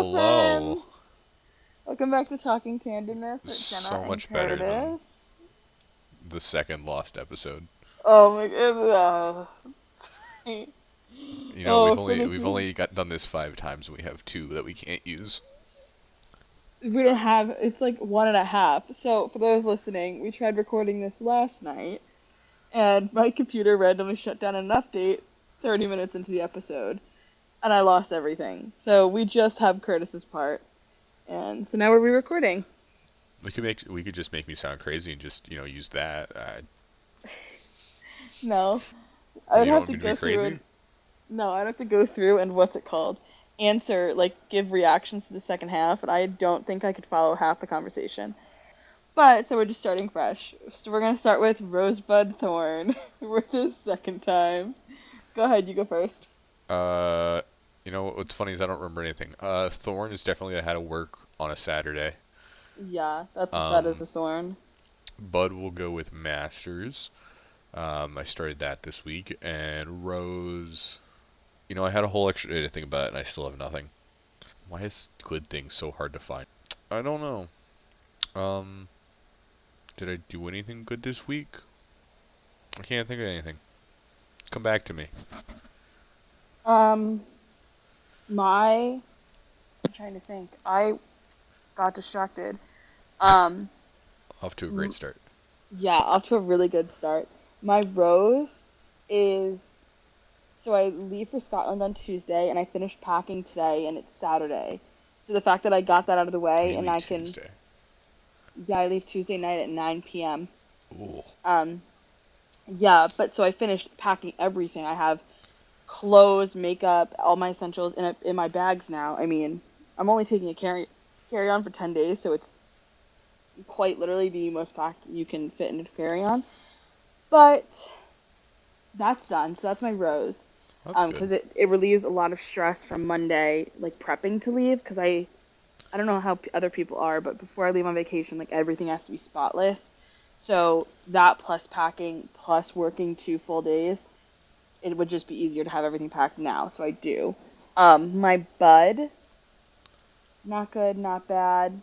Hello, Hello. friends! Welcome back to Talking Tandemness with Jenna So and much better than Curtis. the second lost episode. Oh my goodness. You know, Oh, we've for only the we've only got done this 5 times, and we have two that we can't use. we don't have it's like one and a half. So for those listening, we tried recording this last night, and my computer randomly shut down an update 30 minutes into the episode, and I lost everything. So we just have Curtis's part, and so now we're re-recording. We could just make me sound crazy and just use that. No, I would You don't have want to me to be go through crazy? and No, I'd have to go through and what's it called? Answer, like give reactions to the second half, and I don't think I could follow half the conversation. But so we're just starting fresh. So we're gonna start with Rosebud Thorn for the second time. Go ahead, you go first. Uh, what's funny is I don't remember anything. Thorn is definitely I had to work on a Saturday. Yeah, that is Um, a thorn. Bud will go with Masters. I started that this week, and Rose. I had a whole extra day to think about it, and I still have nothing. Why is good things so hard to find? I don't know. Um, did I do anything good this week? I can't think of anything. Come back to me. Um, my I'm trying to think. I got distracted. Um, Off to a great m- start. yeah, off to a really good start. My rose is So I leave for Scotland on Tuesday, and I finished packing today, and it's Saturday. So the fact that I got that out of the When do way, you and leave I can, Tuesday? yeah, I leave Tuesday night at 9 p.m. Ooh. Um, yeah, but so I finished packing everything. I have clothes, makeup, all my essentials in my bags now. I mean, I'm only taking a carry on for 10 days, so it's quite literally the most packed you can fit into carry on. But that's done. So that's my rose. That's good. Because it relieves a lot of stress from Monday, like prepping to leave. Because I don't know how other people are, but before I leave on vacation, like everything has to be spotless. So that plus packing plus working 2 full days, it would just be easier to have everything packed now. So I do. My bud, not good, not bad.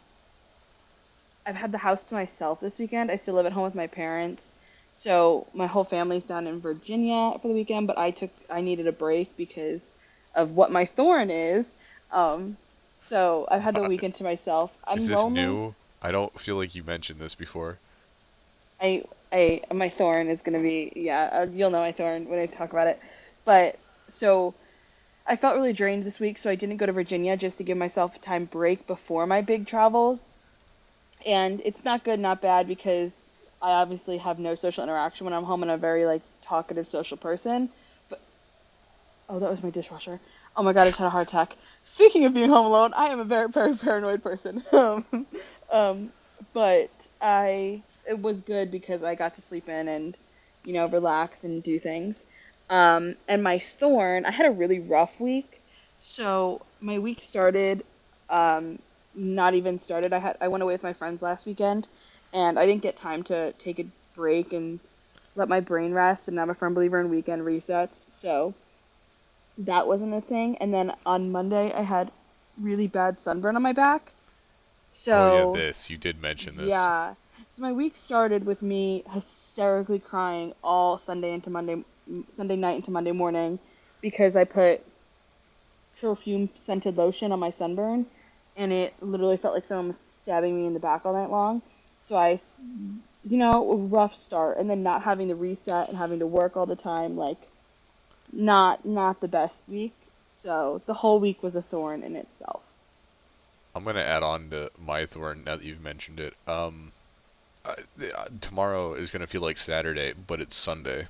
I've had the house to myself this weekend. I still live at home with my parents. So my whole family's down in Virginia for the weekend, but I needed a break because of what my thorn is. Um, so I've had the Uh, weekend to myself. is I'm this lonely. new? I don't feel like you mentioned this before. My thorn is gonna be, yeah, you'll know my thorn when I talk about it. But so I felt really drained this week, so I didn't go to Virginia just to give myself a time break before my big travels. And it's not good, not bad, because I obviously have no social interaction when I'm home, and I'm a very like talkative social person. But oh, that was my dishwasher. Oh my god, I just had a heart attack. Speaking of being home alone, I am a very very paranoid person. Um, but I it was good because I got to sleep in and relax and do things. And my thorn, I had a really rough week. So my week started, um, not even started. I went away with my friends last weekend, and I didn't get time to take a break and let my brain rest. And I'm a firm believer in weekend resets, so that wasn't a thing. And then on Monday, I had really bad sunburn on my back. Oh yeah, So this. You did mention this. yeah. So my week started with me hysterically crying all Sunday night into Monday morning because I put perfume scented lotion on my sunburn, and it literally felt like someone was stabbing me in the back all night long. So a rough start, and then not having the reset and having to work all the time, like not the best week. So the whole week was a thorn in itself. I'm gonna add on to my thorn now that you've mentioned it. Tomorrow is gonna feel like Saturday, but it's Sunday,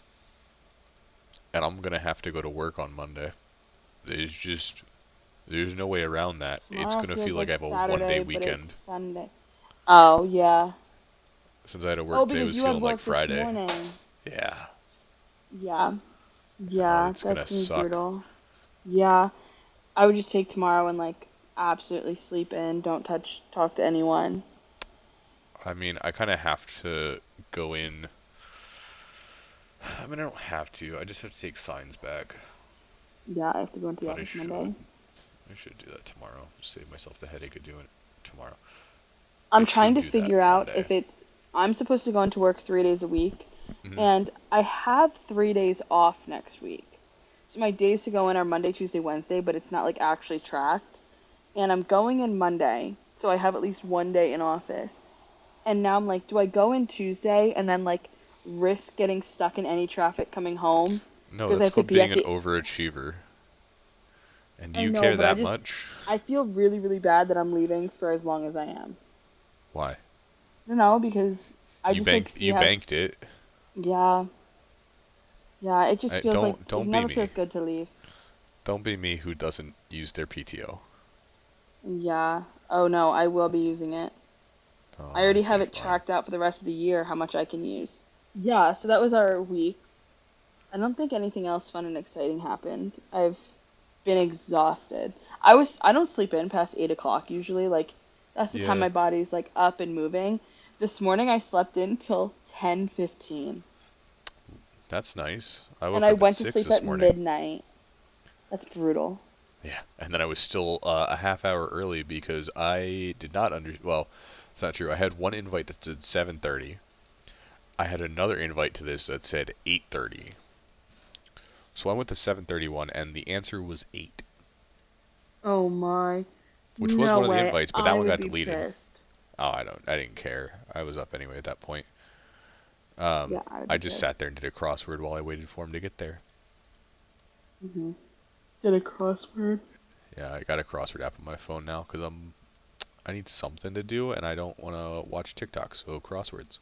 and I'm gonna have to go to work on Monday. There's just there's no way around that. It's Tomorrow gonna feels feel like I like have a 1 day Saturday, but it's weekend. Sunday. Oh yeah. Since I had to Oh, work today, it because was you had feeling like work this Friday. morning. Yeah. Yeah. Oh, Yeah, it's that's gonna gonna be suck. brutal. Yeah. I would just take tomorrow and like absolutely sleep in, don't talk to anyone. I mean, I kind of have to go in. I mean, I don't have to. I just have to take signs back. Yeah, I have to go into the But I office should. Monday. I should do that tomorrow. Save myself the headache of doing it tomorrow. I I'm trying should to do that figure out Monday. if it. I'm supposed to go into work 3 days a week, Hmm. and I have 3 days off next week. So my days to go in are Monday, Tuesday, Wednesday, but it's not like actually tracked. And I'm going in Monday, so I have at least one day in office. And now I'm like, do I go in Tuesday and then like risk getting stuck in any traffic coming home No, because I that's have to called be being at an the. overachiever. And do I you know, care but I that just much? I feel really really bad that I'm leaving for as long as I am. Why? No, because I just like to see You how. banked it. Yeah, yeah. It just I, feels like it don't be never me. feels good to leave. Don't be me who doesn't use their PTO. Yeah. Oh no, I will be using it. I Oh, I already have see. it Fine. tracked out for the rest of the year how much I can use. Yeah, so that was our weeks. I don't think anything else fun and exciting happened. I've been exhausted. I don't sleep in past 8 o'clock usually. Like that's the time Yeah, my body's like up and moving. This morning I slept in till 10:15 that's nice. I and woke I up at went to 6 sleep this at morning. midnight. That's brutal. Yeah, and then I was still a half hour early because I did not Well, it's not true. I had one invite that said 7:30. I had another invite to this that said 8:30. So I went to 7:31, and the answer was 8, Oh my. which was No one of the way. invites, but that I one would got be deleted. pissed. Oh, I didn't care. I was up anyway at that point. Yeah, I would I be just pissed. sat there and did a crossword while I waited for him to get there. Mhm. Did a crossword. Yeah, I got a crossword app on my phone now because I need something to do and I don't want to watch TikTok, so crosswords.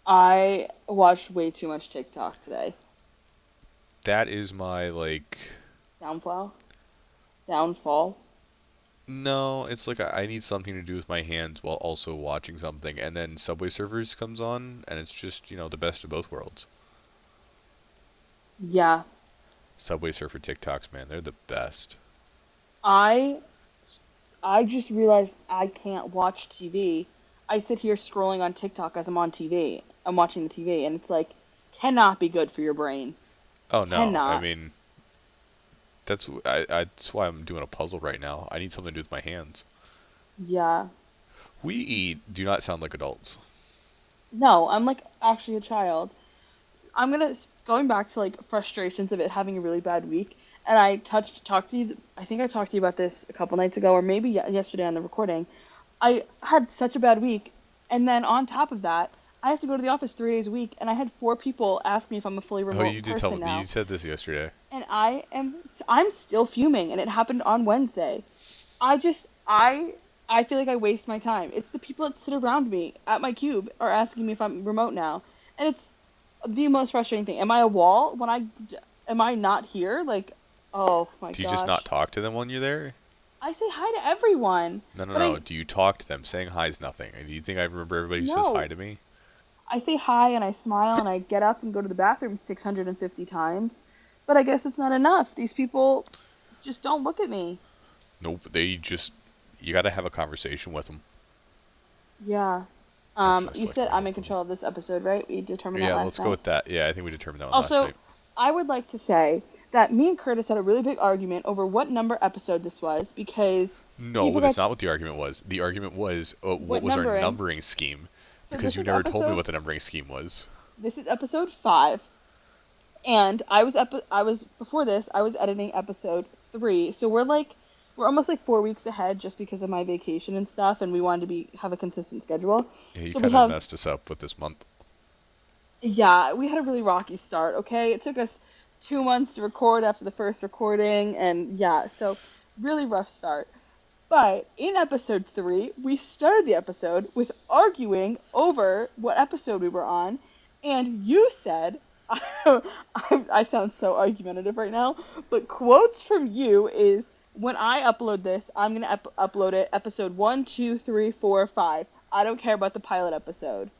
I watched way too much TikTok today. That is my like. Downfall. Downfall. No, it's like I need something to do with my hands while also watching something, and then Subway Surfers comes on, and it's just the best of both worlds. Yeah. Subway Surfer TikToks, man, they're the best. I I just realized I can't watch TV. I sit here scrolling on TikTok as I'm on TV. I'm watching the TV and it's like cannot be good for your brain. Oh no, I Cannot. mean that's why I'm doing a puzzle right now. I need something to do with my hands. Yeah. We eat do not sound like adults. No, I'm like actually a child. I'm gonna going back to like frustrations of it having a really bad week. And I talked to you. I think I talked to you about this a couple nights ago, or maybe yesterday on the recording. I had such a bad week, and then on top of that, I have to go to the office 3 days a week, and I had 4 people ask me if I'm a fully Oh, remote you did tell person me you now, said this yesterday. and I'm still fuming, and it happened on Wednesday. I feel like I waste my time. It's the people that sit around me at my cube are asking me if I'm remote now, and it's the most frustrating thing. Am I a wall when am I not here? Like, oh my Do you just not gosh. talk to them when you're there? I say hi to everyone, No, no, but no. I Do you talk to them? Saying hi is nothing. Do you think I remember everybody who says hi no. to me? I say hi and I smile and I get up and go to the bathroom 650 times, but I guess it's not enough. These people just don't look at me. Nope. You got to have a conversation with them. Yeah. That's just You like said my I'm in opinion. control of this episode, right? We determined that Yeah, last let's go night. with that. Yeah, I think we determined that one last Also, night. I would like to say that me and Curtis had a really big argument over what number episode this was because he No, that's forgot not what the argument was. The argument was what what was our numbering. numbering scheme, So because this you is never told me episode what the numbering scheme was. this is episode 5. And I was before this I was editing episode 3. So we're almost like 4 weeks ahead just because of my vacation and stuff, and we wanted to be have a consistent schedule. Yeah, you So we kind of have messed us up with this month. yeah, we had a really rocky start. Okay, it took us 2 months to record after the first recording, and yeah, so really rough start. But in episode 3, we started the episode with arguing over what episode we were on, and you said, I sound so argumentative right now, but quotes from you is when I upload this, I'm going to upload it episode 1, 2, 3, 4, 5. I don't care about the pilot episode.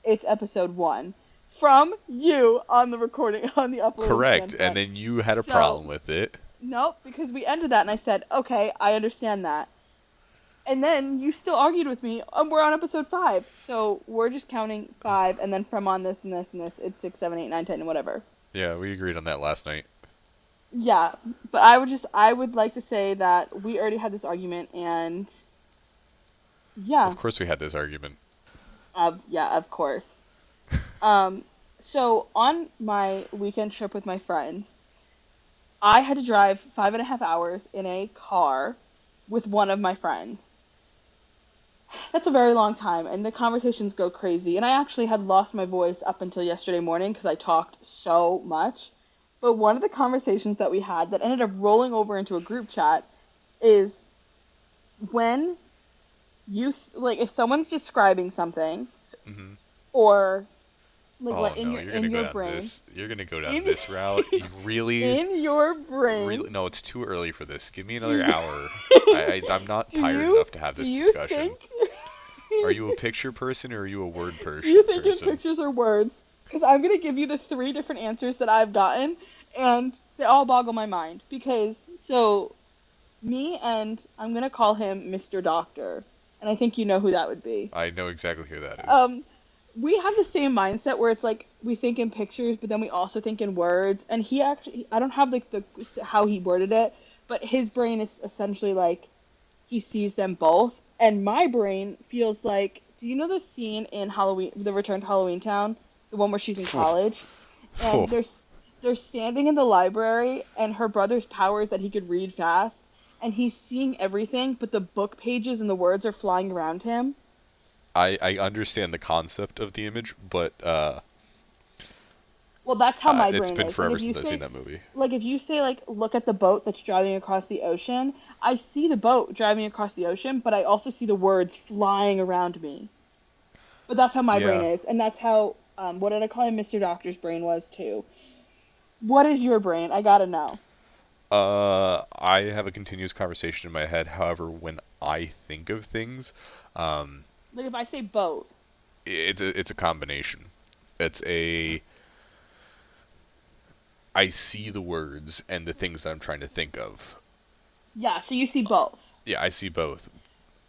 It's episode 1. From you on the recording, on the uploading Correct, and standpoint. then you had a So, problem with it. nope, because we ended that and I said, okay, I understand that. And then you still argued with me. We're on episode 5. So we're just counting 5, and then from on this and this and this, it's 6, 7, 8, 9, 10, and whatever. Yeah, we agreed on that last night. Yeah, but I would like to say that we already had this argument, and Of yeah, course, we had this argument. yeah, of course. Um, so on my weekend trip with my friends, I had to drive 5.5 hours in a car with one of my friends. That's a very long time, and the conversations go crazy. And I actually had lost my voice up until yesterday morning because I talked so much. But one of the conversations that we had that ended up rolling over into a group chat is when like if someone's describing something Hmm. or like Oh what no, you're in gonna go your down brain this. You're gonna go down in this route. You really, in your brain really. No, it's too early for this. Give me do another you hour. I'm not do tired you enough to have do this you discussion. think Are you a picture person or are you a word do you think in person? pictures or words? Because I'm gonna give you the three different answers that I've gotten, and they all boggle my mind. Because so me and I'm gonna call him Mr. Doctor, and I think you know who that would be. I know exactly who that is. Um, we have the same mindset where it's like we think in pictures, but then we also think in words. And he actually, I don't have like the how he worded it, but his brain is essentially like he sees them both, and my brain feels like, do you know the scene in Halloween, The Return to Halloween Town, the one where she's in Phew. college, Phew. and they're standing in the library, and her brother's power is that he could read fast, and he's seeing everything, but the book pages and the words are flying around him. I understand the concept of the image, but Well, that's how my it's brain been is. Like forever if you since I've seen say that movie. like look at the boat that's driving across the ocean, I see the boat driving across the ocean, but I also see the words flying around me. But that's how my brain Yeah. is, and that's how what did I call him? Mr. Doctor's brain was too. What is your brain? I gotta know. I have a continuous conversation in my head. However, when I think of things, um, Like if I say boat, it's a combination. It's a I see the words and the things that I'm trying to think of. yeah. So you see both. Yeah, I see both,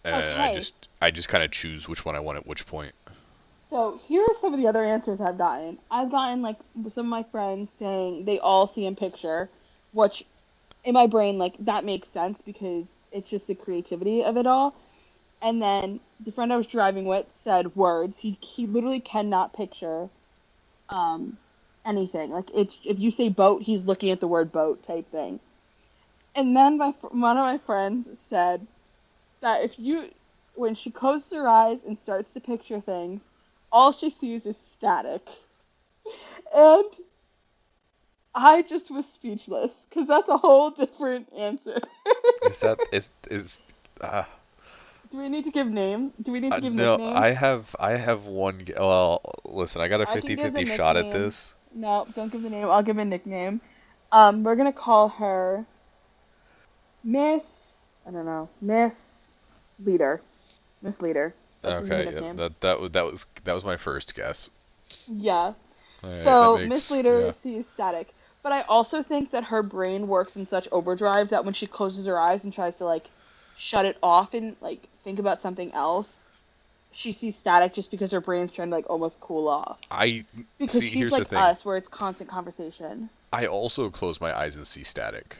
and Okay. I just kind of choose which one I want at which point. So here are some of the other answers I've gotten. I've gotten like some of my friends saying they all see in picture, which in my brain like that makes sense because it's just the creativity of it all. And then the friend I was driving with said words. He literally cannot picture um anything. Like it's if you say boat, he's looking at the word boat type thing. And then one of my friends said that if you when she closes her eyes and starts to picture things, all she sees is static. And I just was speechless because that's a whole different answer. Is that is uh, Do we need to give names? Do we need to give no, nicknames? I have one. Well, listen, I got a I can give the 50-50 shot at nickname. this. No, don't give the name. I'll give a nickname. We're gonna call her Miss. I don't know, Miss Leader. Miss Leader. That's gonna be her Okay, yeah, nickname. that was my first guess. Yeah. All right, that So Miss makes Leader yeah. sees static, but I also think that her brain works in such overdrive that when she closes her eyes and tries to like shut it off and like think about something else, she sees static just because her brain's trying to like almost cool off. I Because see. she's Here's the like thing. us, where it's constant conversation. I also close my eyes and see static.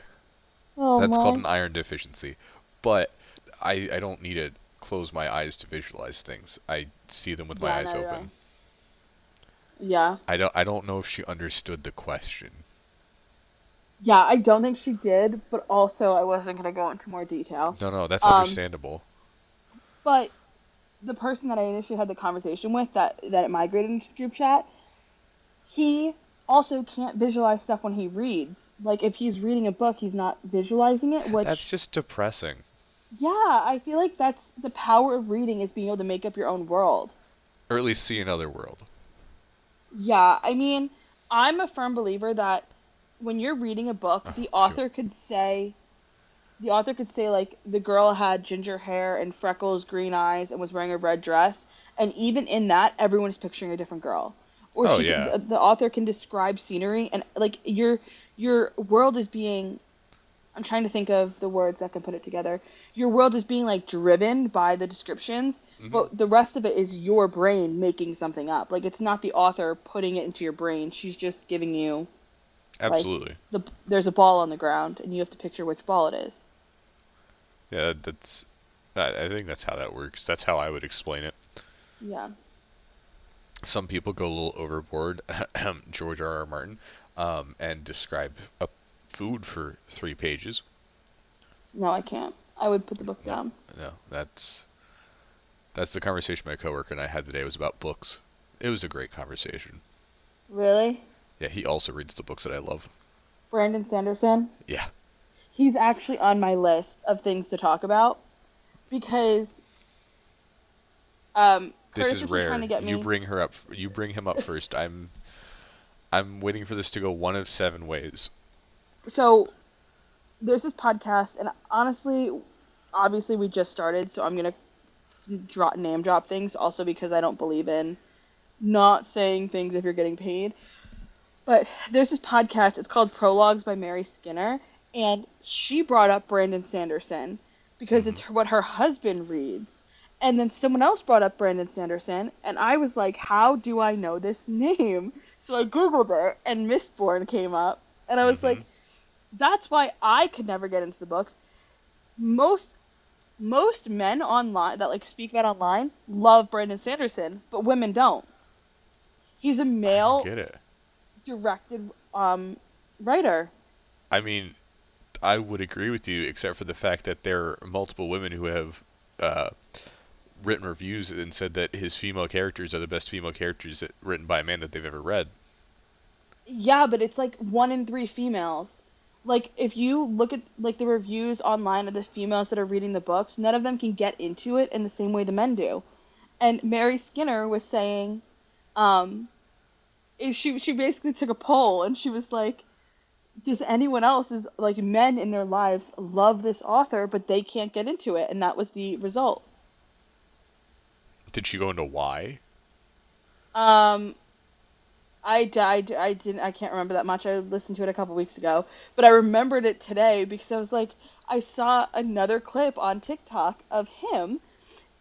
Oh That's called my. an iron deficiency. But I don't need to close my eyes to visualize things. I see them with my Yeah, eyes neither do I. open. Yeah. I don't know if she understood the question. Yeah, I don't think she did, but also I wasn't gonna go into more detail. No, no, that's Um, understandable. but the person that I initially had the conversation with that it migrated into the group chat, he also can't visualize stuff when he reads. Like if he's reading a book, he's not visualizing it, That's which just depressing. yeah, I feel like that's the power of reading is being able to make up your own world. Or at least see another world. Yeah, I mean, I'm a firm believer that when you're reading a book, Oh, shoot. the author could say like the girl had ginger hair and freckles, green eyes, and was wearing a red dress, and even in that, everyone is picturing a different girl. Or Oh, she could, yeah. the author can describe scenery, and like your world is being. I'm trying to think of the words that can put it together. Your world is being like driven by the descriptions, Hmm. but the rest of it is your brain making something up. Like it's not the author putting it into your brain. She's just giving you Like Absolutely. there's a ball on the ground, and you have to picture which ball it is. Yeah, I think that's how that works. That's how I would explain it. Yeah. Some people go a little overboard, George R. R. Martin, and describe a food for 3 pages. No, I can't. I would put the book No, down. no, that's the conversation my coworker and I had today was about books. It was a great conversation. Really? Yeah, he also reads the books that I love. Brandon Sanderson? Yeah, He's actually on my list of things to talk about because this Curtis is has been trying to rare. get me. You bring him up first. I'm waiting for this to go one of 7 ways. So there's this podcast, and honestly, obviously we just started, so I'm gonna name drop things also because I don't believe in not saying things if you're getting paid. But there's this podcast. It's called Prologues by Mary Skinner, and she brought up Brandon Sanderson because Hmm. it's what her husband reads. And then someone else brought up Brandon Sanderson, and I was like, "How do I know this name?" So I googled it, and Mistborn came up, and I was Hmm. like, "That's why I could never get into the books." Most most men online that like speak about online love Brandon Sanderson, but women don't. He's a I don't male get it. directed writer. I mean, I would agree with you, except for the fact that there are multiple women who have uh, written reviews and said that his female characters are the best female characters written by a man that they've ever read. Yeah, but it's like 1 in 3 females. Like if you look at like the reviews online of the females that are reading the books, none of them can get into it in the same way the men do. And Mary Skinner was saying, um, she basically took a poll and she was like, does anyone else is like men in their lives love this author but they can't get into it? And that was the result. Did she go into why? Um, I didn't, I can't remember that much. I listened to it a couple weeks ago, but I remembered it today because I was like, I saw another clip on TikTok of him,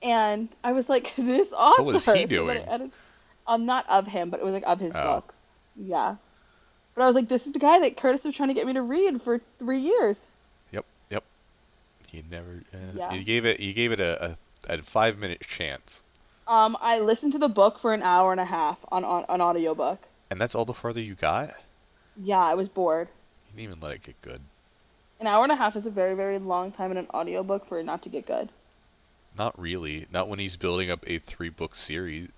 and I was like, this What was he author. So then I doing? edited, not of him, but it was like of his Oh, books. Yeah. But I was like, this is the guy that Curtis was trying to get me to read for 3 years. yep, yep. He never. Yeah. He gave it a 5 minute chance, I listened to the book for an hour and a half on an audiobook. and that's all the farther you got. Yeah, I was bored. You didn't even let it get good. An hour and a half is a very, very long time in an audiobook for it not to get good. Not really. Not when he's building up a 3 book series.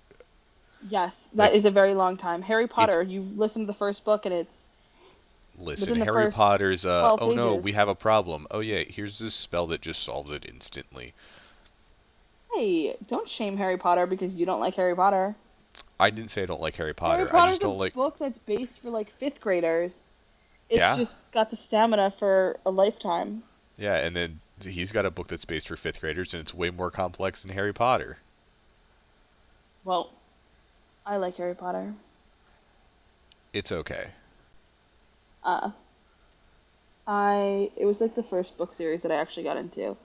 Yes, that Like is a very long time. Harry it's Potter, you listen to the first book and it's listen, within the Harry first Potter's 12 oh no, we pages. have a problem. Oh yeah, here's this spell that just solves it instantly. Hey, don't shame Harry Potter because you don't like Harry Potter. I didn't say I don't like Harry Harry Potter. I just Potter's a don't like book that's based for like fifth graders. It's yeah? just got the stamina for a lifetime. Yeah, and then he's got a book that's based for 5th graders and it's way more complex than Harry Potter. Well, I like Harry Potter. It's okay. Uh, it was like the first book series that I actually got into.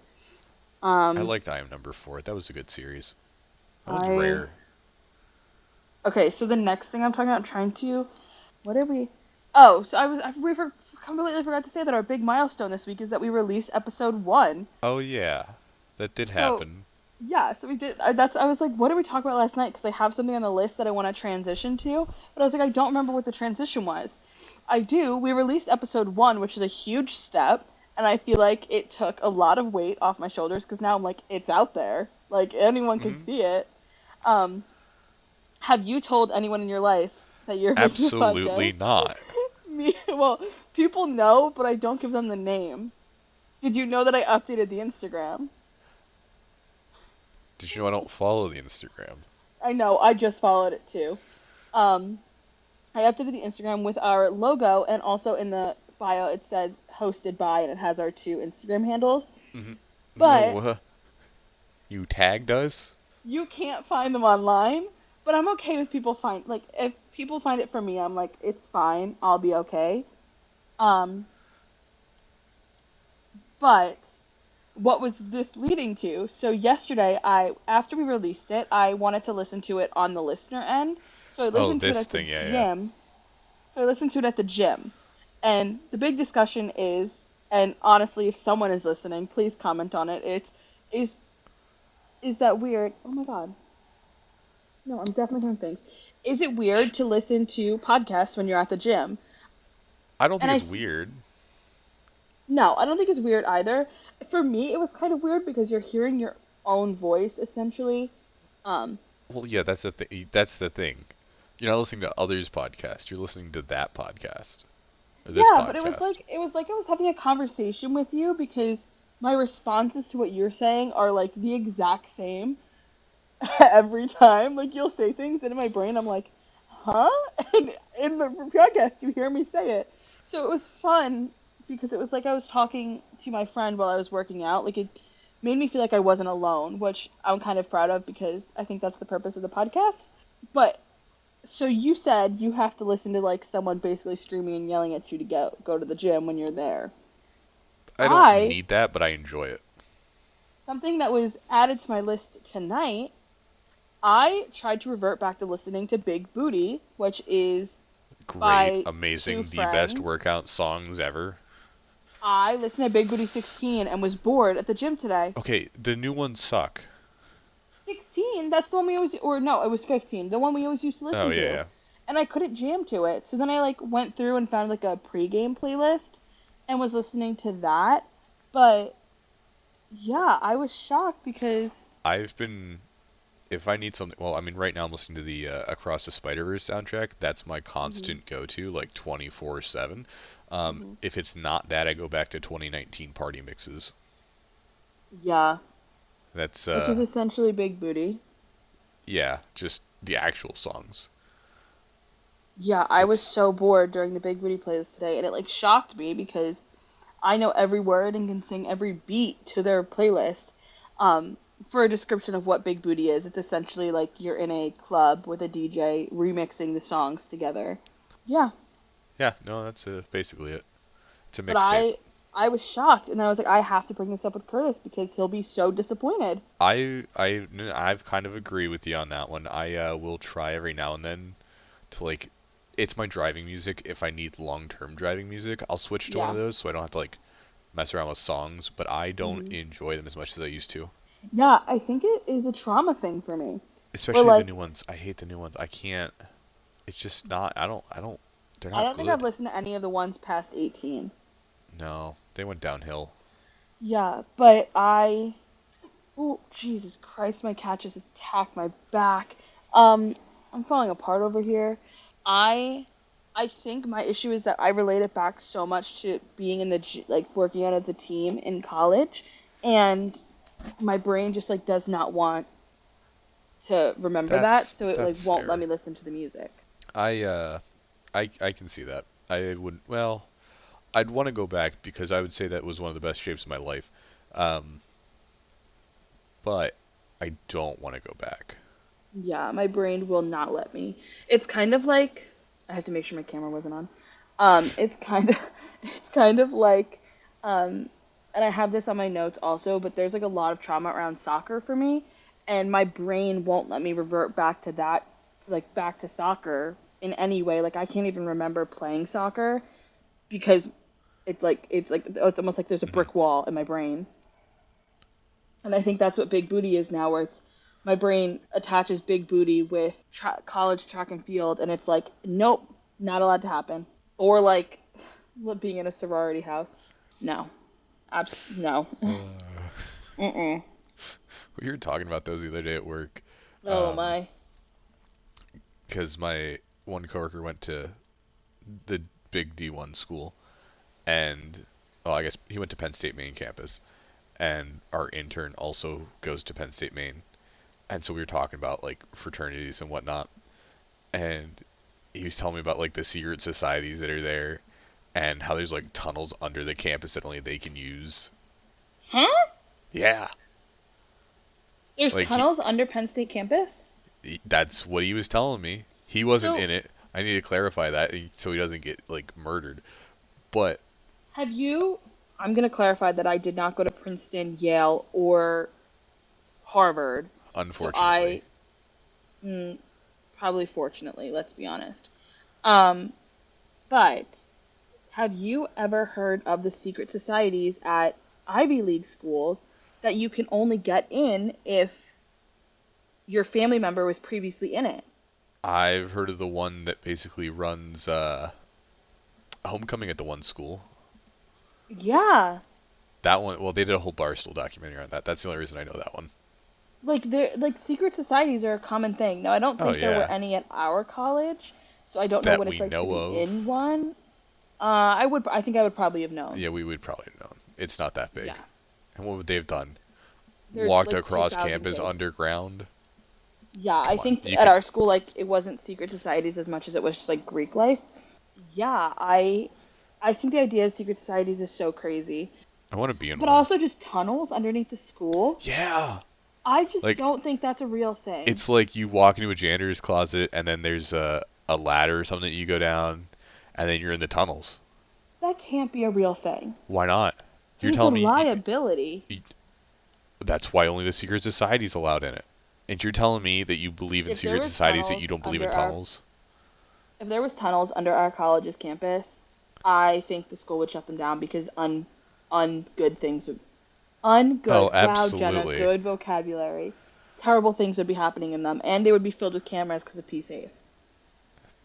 I Um, liked I Am Number 4. That was a good series. That one's I rare. Okay, so the next thing I'm talking about, I'm trying to. What did we? Oh, so completely forgot to say that our big milestone this week is that we released episode 1. Oh yeah. That did So happen. yeah, so we did. I was like, what did we talk about last night? Because I have something on the list that I want to transition to, but I was like, I don't remember what the transition was. I do. We released episode 1, which is a huge step, and I feel like it took a lot of weight off my shoulders because now I'm like, it's out there, like anyone can Hmm. see it. Um, have you told anyone in your life that you're making a Absolutely podcast? not. Well, people know, but I don't give them the name. Did you know that I updated the Instagram? Did you know I don't follow the Instagram? I know, I just followed it too. Um, I updated the Instagram with our logo, and also in the bio it says hosted by, and it has our 2 Instagram handles. Hmm. No, But you tagged us? you can't find them online. But I'm okay with people find like if people find it for me, I'm like it's fine. I'll be okay. Um, but what was this leading to? So yesterday, I after we released it, I wanted to listen to it on the listener end. So I Oh, listened to it this at the thing, yeah, yeah. gym. So I listened to it at the gym. And the big discussion is, and honestly, if someone is listening, please comment on it. It's is is that weird? Oh my god. No, I'm definitely doing things. Is it weird to listen to podcasts when you're at the gym? I don't And think it's weird. no, I don't think it's weird either. For me, it was kind of weird because you're hearing your own voice essentially. Um, Well, yeah, that's the thing. That's the thing. You're not listening to others' podcast. You're listening to that podcast or this yeah, but it was podcast. like I was having a conversation with you because my responses to what you're saying are like the exact same every time. Like you'll say things, and in my brain, I'm like, huh? And in the podcast, you hear me say it. So it was fun because it was like I was talking to my friend while I was working out. Like it made me feel like I wasn't alone, which I'm kind of proud of because I think that's the purpose of the podcast. But so you said you have to listen to like someone basically screaming and yelling at you to go to the gym when you're there. I don't I need that, but I enjoy it. Something that was added to my list tonight. I tried to revert back to listening to Big Booty, which is Great, by two amazing, the best friends. workout songs ever. I listened to Big Booty 16 and was bored at the gym today. Okay, the new ones suck. 16? That's the one we always, or no, it was 15, the one we always used to Oh listen yeah, to. yeah. And I couldn't jam to it. So then I like went through and found like a pregame playlist and was listening to that. But yeah, I was shocked because I've been if I need something, well, I mean, right now I'm listening to the Across the Spider-Verse soundtrack. That's my mhm, constant go-to, like 24/7. mhm. If it's not that, I go back to 2019 party mixes. Yeah, That's which is essentially Big Booty. yeah, just the actual songs. Yeah, I was It's so bored during the Big Booty playlist today, and it like shocked me because I know every word and can sing every beat to their playlist. Um, for a description of what Big Booty is, it's essentially like you're in a club with a DJ remixing the songs together. Yeah, yeah, no, that's basically it. It's a but mixtape. I was shocked, and I was like, I have to bring this up with Curtis because he'll be so disappointed. I've kind of agree with you on that one. I will try every now and then to like it's my driving music. If I need long-term driving music, I'll switch to one of Yeah. those so I don't have to like mess around with songs, but I don't Hmm. enjoy them as much as I used to. Yeah, I think it is a trauma thing for me. Where Especially the like new ones. I hate the new ones. I can't. It's just not. I don't. They're I not don't think I've good. listened to any of the ones past 18. No, they went downhill. Yeah, but I Oh, Jesus Christ, my cat just attacked my back. Um, I'm falling apart over here. I I think my issue is that I relate it back so much to being in like working out as a team in college, and my brain just like does not want to remember that, That's so it like that's won't let fair. me listen to the music. I can see that. I would. Well, I'd want to go back because I would say that was one of the best shapes of my life. Um, but I don't want to go back. Yeah, my brain will not let me. It's kind of like I have to make sure my camera wasn't on. It's kind of it's kind of like um and I have this on my notes also, but there's like a lot of trauma around soccer for me, and my brain won't let me revert back to that to like back to soccer in any way. Like I can't even remember playing soccer because it's almost like there's a Mhm. brick wall in my brain. And I think that's what big booty is now, where it's my brain attaches big booty with college track and field, and it's like, nope, not allowed to happen. Or like being in a sorority house. No, no. Mm-mm. We were talking about those the other day at work, Oh my. because my one coworker went to the big D1 school, and well, I guess he went to Penn State main campus, and our intern also goes to Penn State Main. And so we were talking about like fraternities and whatnot, and he was telling me about like the secret societies that are there, and how there's like tunnels under the campus that only they can use. Huh? Yeah, There's like tunnels under Penn State campus? that's what he was telling me. He wasn't So in it. I need to clarify that so he doesn't get like murdered. But have you? I'm gonna clarify that I did not go to Princeton, Yale, or Harvard. So unfortunately, probably fortunately, let's be honest. Um, but Have you ever heard of the secret societies at Ivy League schools that you can only get in if your family member was previously in it? I've heard of the one that basically runs homecoming at the one school. Yeah. That one, well, they did a whole Barstool documentary on that. That's the only reason I know that one. Like secret societies are a common thing. Now, I don't Oh think there were yeah, any at our college, so I don't know that what we it's like to know be in of. one. I think I would probably have known. Yeah, we would probably have known. It's not that big. Yeah. And what would they have done? There's Walked like across 2,000 campus kids. underground? Yeah, I Come on, think you at can. our school, like, it wasn't secret societies as much as it was just like Greek life. Yeah, I think the idea of secret societies is so crazy. I want to be in But one. also just tunnels underneath the school. Yeah, I just like don't think that's a real thing. it's like you walk into a janitor's closet and then there's a ladder or something that you go down, and then you're in the tunnels. That can't be a real thing. Why not? You're Because it's a telling me liability. that's why only the secret society's allowed in it. And you're telling me that you believe in If there secret was societies that you tunnels don't believe in under our tunnels? if there was tunnels under our college's campus, I think the school would shut them down because ungood things would Oh, ungood. Wow, Jenna, absolutely. good vocabulary. Terrible things would be happening in them, and they would be filled with cameras because of PSAFE.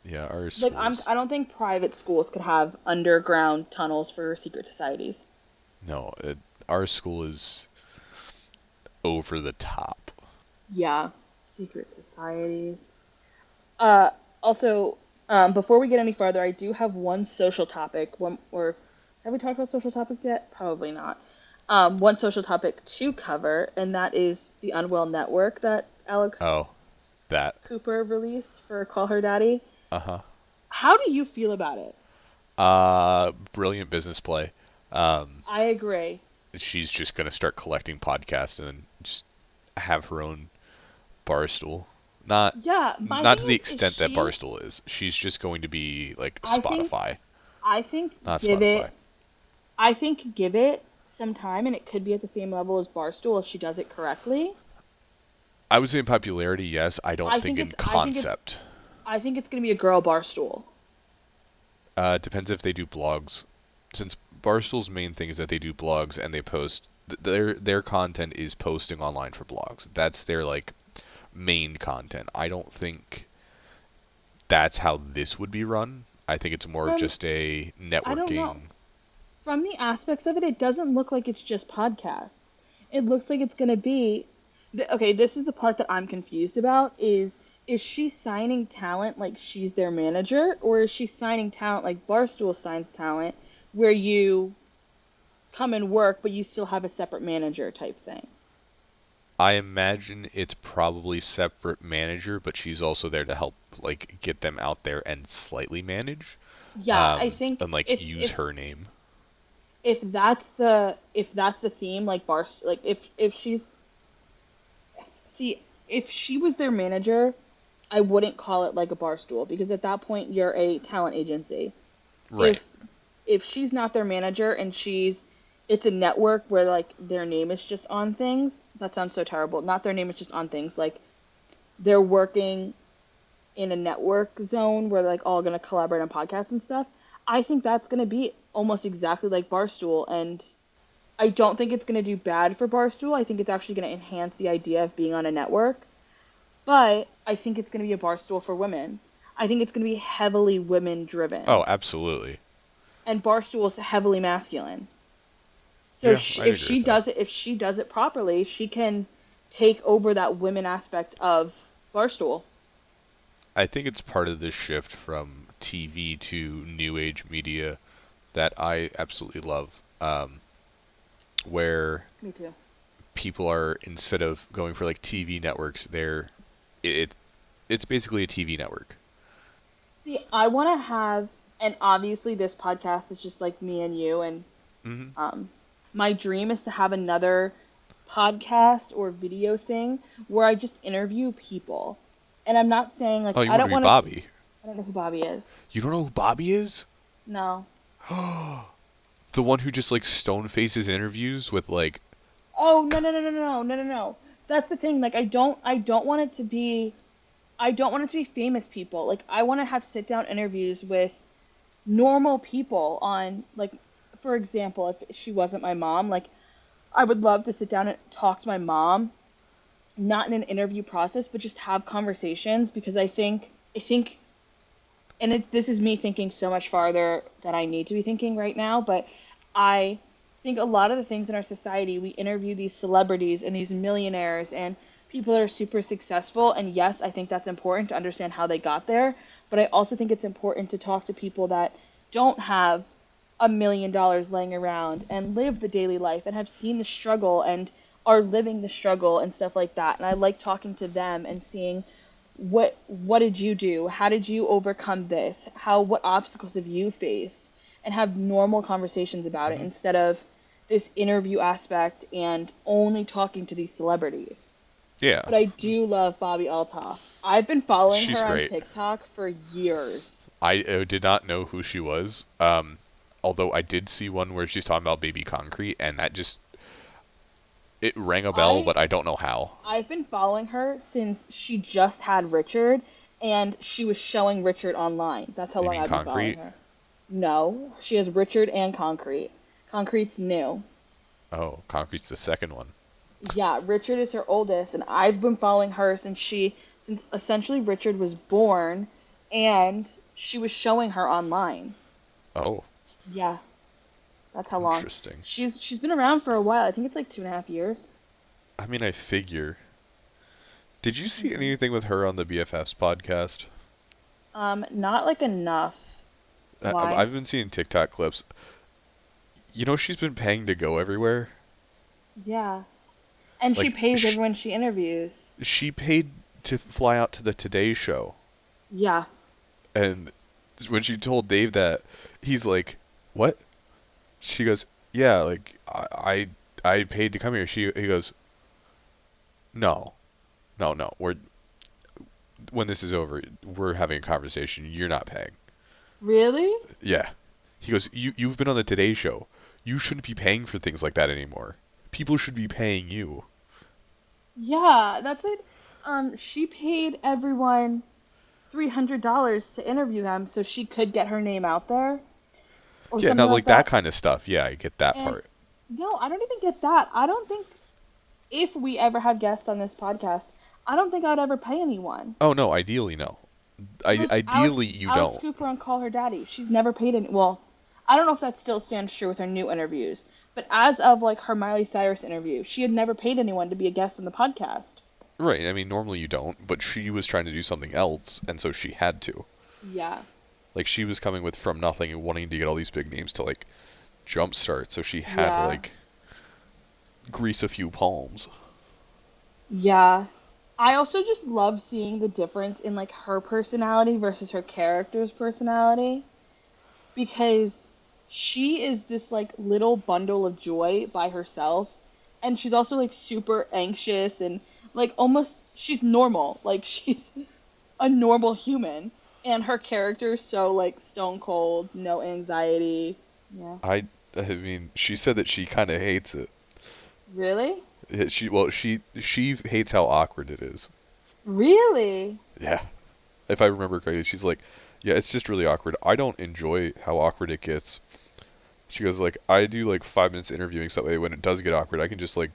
Yeah, our Like schools. I don't think private schools could have underground tunnels for secret societies. No, our school is over the top. Yeah, secret societies. Uh, also, before we get any farther, I do have one social topic. One or have we talked about social topics yet? Probably not. One social topic to cover, and that is the Unwell Network that Alex Oh, that. Cooper released for Call Her Daddy. Uh huh. How do you feel about it? Brilliant business play. Um, I agree. she's just gonna start collecting podcasts and then just have her own Barstool. Not Yeah, my not thing to the is extent that she? Barstool is. She's just going to be like I think Spotify, I think not give Spotify. it I think give it some time and it could be at the same level as Barstool if she does it correctly. I would say in popularity, yes. I don't I think think in it's I think it's concept. I think it's gonna be a girl Barstool. Depends if they do blogs. Since Barstool's main thing is that they do blogs and they post their content is posting online for blogs. That's their like main content. I don't think that's how this would be run. I think it's more of From just a I don't know. networking. From the aspects of it, it doesn't look like it's just podcasts. It looks like it's gonna be okay, this is the part that I'm confused about is she signing talent like she's their manager, or is she signing talent like Barstool signs talent, where you come and work but you still have a separate manager type thing? I imagine it's probably separate manager, but she's also there to help like get them out there and slightly manage, Yeah, I think and like use her name. if that's the theme, like like if she's see if she was their manager, I wouldn't call it like a bar stool because at that point you're a talent agency. Right. If if she's not their manager and it's a network where like their name is just on things, that sounds so terrible. Not their name is just on things, like they're working in a network zone where they're like all gonna collaborate on podcasts and stuff. I think that's gonna be almost exactly like Barstool, and I don't think it's gonna do bad for Barstool. I think it's actually gonna enhance the idea of being on a network. But I think it's gonna be a Barstool for women. I think it's gonna be heavily women driven, Oh, absolutely. and Barstool is heavily masculine. So Yeah, I'd agree with that. if she does it properly, she can take over that women aspect of Barstool. I think it's part of this shift from TV to new age media that I absolutely love, where Me too. people are instead of going for like TV networks, it it's basically a TV network. See, I want to have, and obviously this podcast is just like me and you, and Hmm. um, my dream is to have another podcast or video thing where I just interview people. And I'm not saying like Oh, you I want to don't be want it. Bobby? I don't know who Bobby is. You don't know who Bobby is? No. The one who just like stone faces interviews with like, Oh no. That's the thing. Like I don't want it to be famous people. Like I want to have sit down interviews with normal people on, like, for example, if she wasn't my mom, like, I would love to sit down and talk to my mom, not in an interview process, but just have conversations because I think and this is me thinking so much farther than I need to be thinking right now, but I think a lot of the things in our society, we interview these celebrities and these millionaires and people that are super successful. And yes, I think that's important to understand how they got there. But I also think it's important to talk to people that don't have $1 million laying around and live the daily life and have seen the struggle and are living the struggle and stuff like that. And I like talking to them and seeing what did you do? How did you overcome this? What obstacles have you faced? And have normal conversations about it Hmm. instead of this interview aspect and only talking to these celebrities. Yeah, But I do love Bobby Altoff. I've been following she's her on great. TikTok for years. I did not know who she was. Although I did see one where she's talking about Baby Concrete, and that just it rang a bell, I but I don't know how. I've been following her since she just had Richard and she was showing Richard online. That's how You long mean I've been following Concrete? her. No, she has Richard and Concrete. Concrete's new. Oh, Concrete's the second one. Yeah, Richard is her oldest, and I've been following her since essentially Richard was born, and she was showing her online. Oh, Yeah, that's how long. interesting. She's been around for a while. I think it's like 2.5 years. I mean, I figure. Did you see hmm anything with her on the BFFs podcast? Not like enough. Why? I've been seeing TikTok clips. You know, she's been paying to go everywhere. Yeah, and she Like, pays everyone she interviews. she paid to fly out to the Today Show. Yeah, And when she told Dave that, he's like, "What?" She goes, "Yeah, like I paid to come here." He goes, "No, no, no. When this is over, we're having a conversation. You're not paying." really? Yeah. He goes, "You've been on the Today Show. You shouldn't be paying for things like that anymore. People should be paying you." Yeah, that's it. She paid everyone $300 to interview them so she could get her name out there or Yeah, something not like like that that. kind of stuff. Yeah, I get that And part. no, I don't even get that. I don't think if we ever have guests on this podcast, I don't think I'd ever pay anyone. Oh no, ideally no. Like Alex Ideally you Alex don't. Cooper on Call Her Daddy. She's never paid any. Well, I don't know if that still stands true with her new interviews, but as of like her Miley Cyrus interview, she had never paid anyone to be a guest on the podcast. Right. I mean, normally you don't, but she was trying to do something else, and so she had to. Yeah. Like she was coming with from nothing and wanting to get all these big names to like jumpstart, so she had to Yeah. like grease a few palms. Yeah. I also just love seeing the difference in like her personality versus her character's personality because she is this like little bundle of joy by herself and she's also like super anxious and like almost she's normal. Like she's a normal human and her character is so like stone cold, no anxiety. Yeah. I mean, she said that she kind of hates it. Really? She hates how awkward it is. Really? Yeah. If I remember correctly, she's like, "Yeah, it's just really awkward. I don't enjoy how awkward it gets." She goes like, "I do like 5 minutes interviewing, so that way when it does get awkward, I can just like,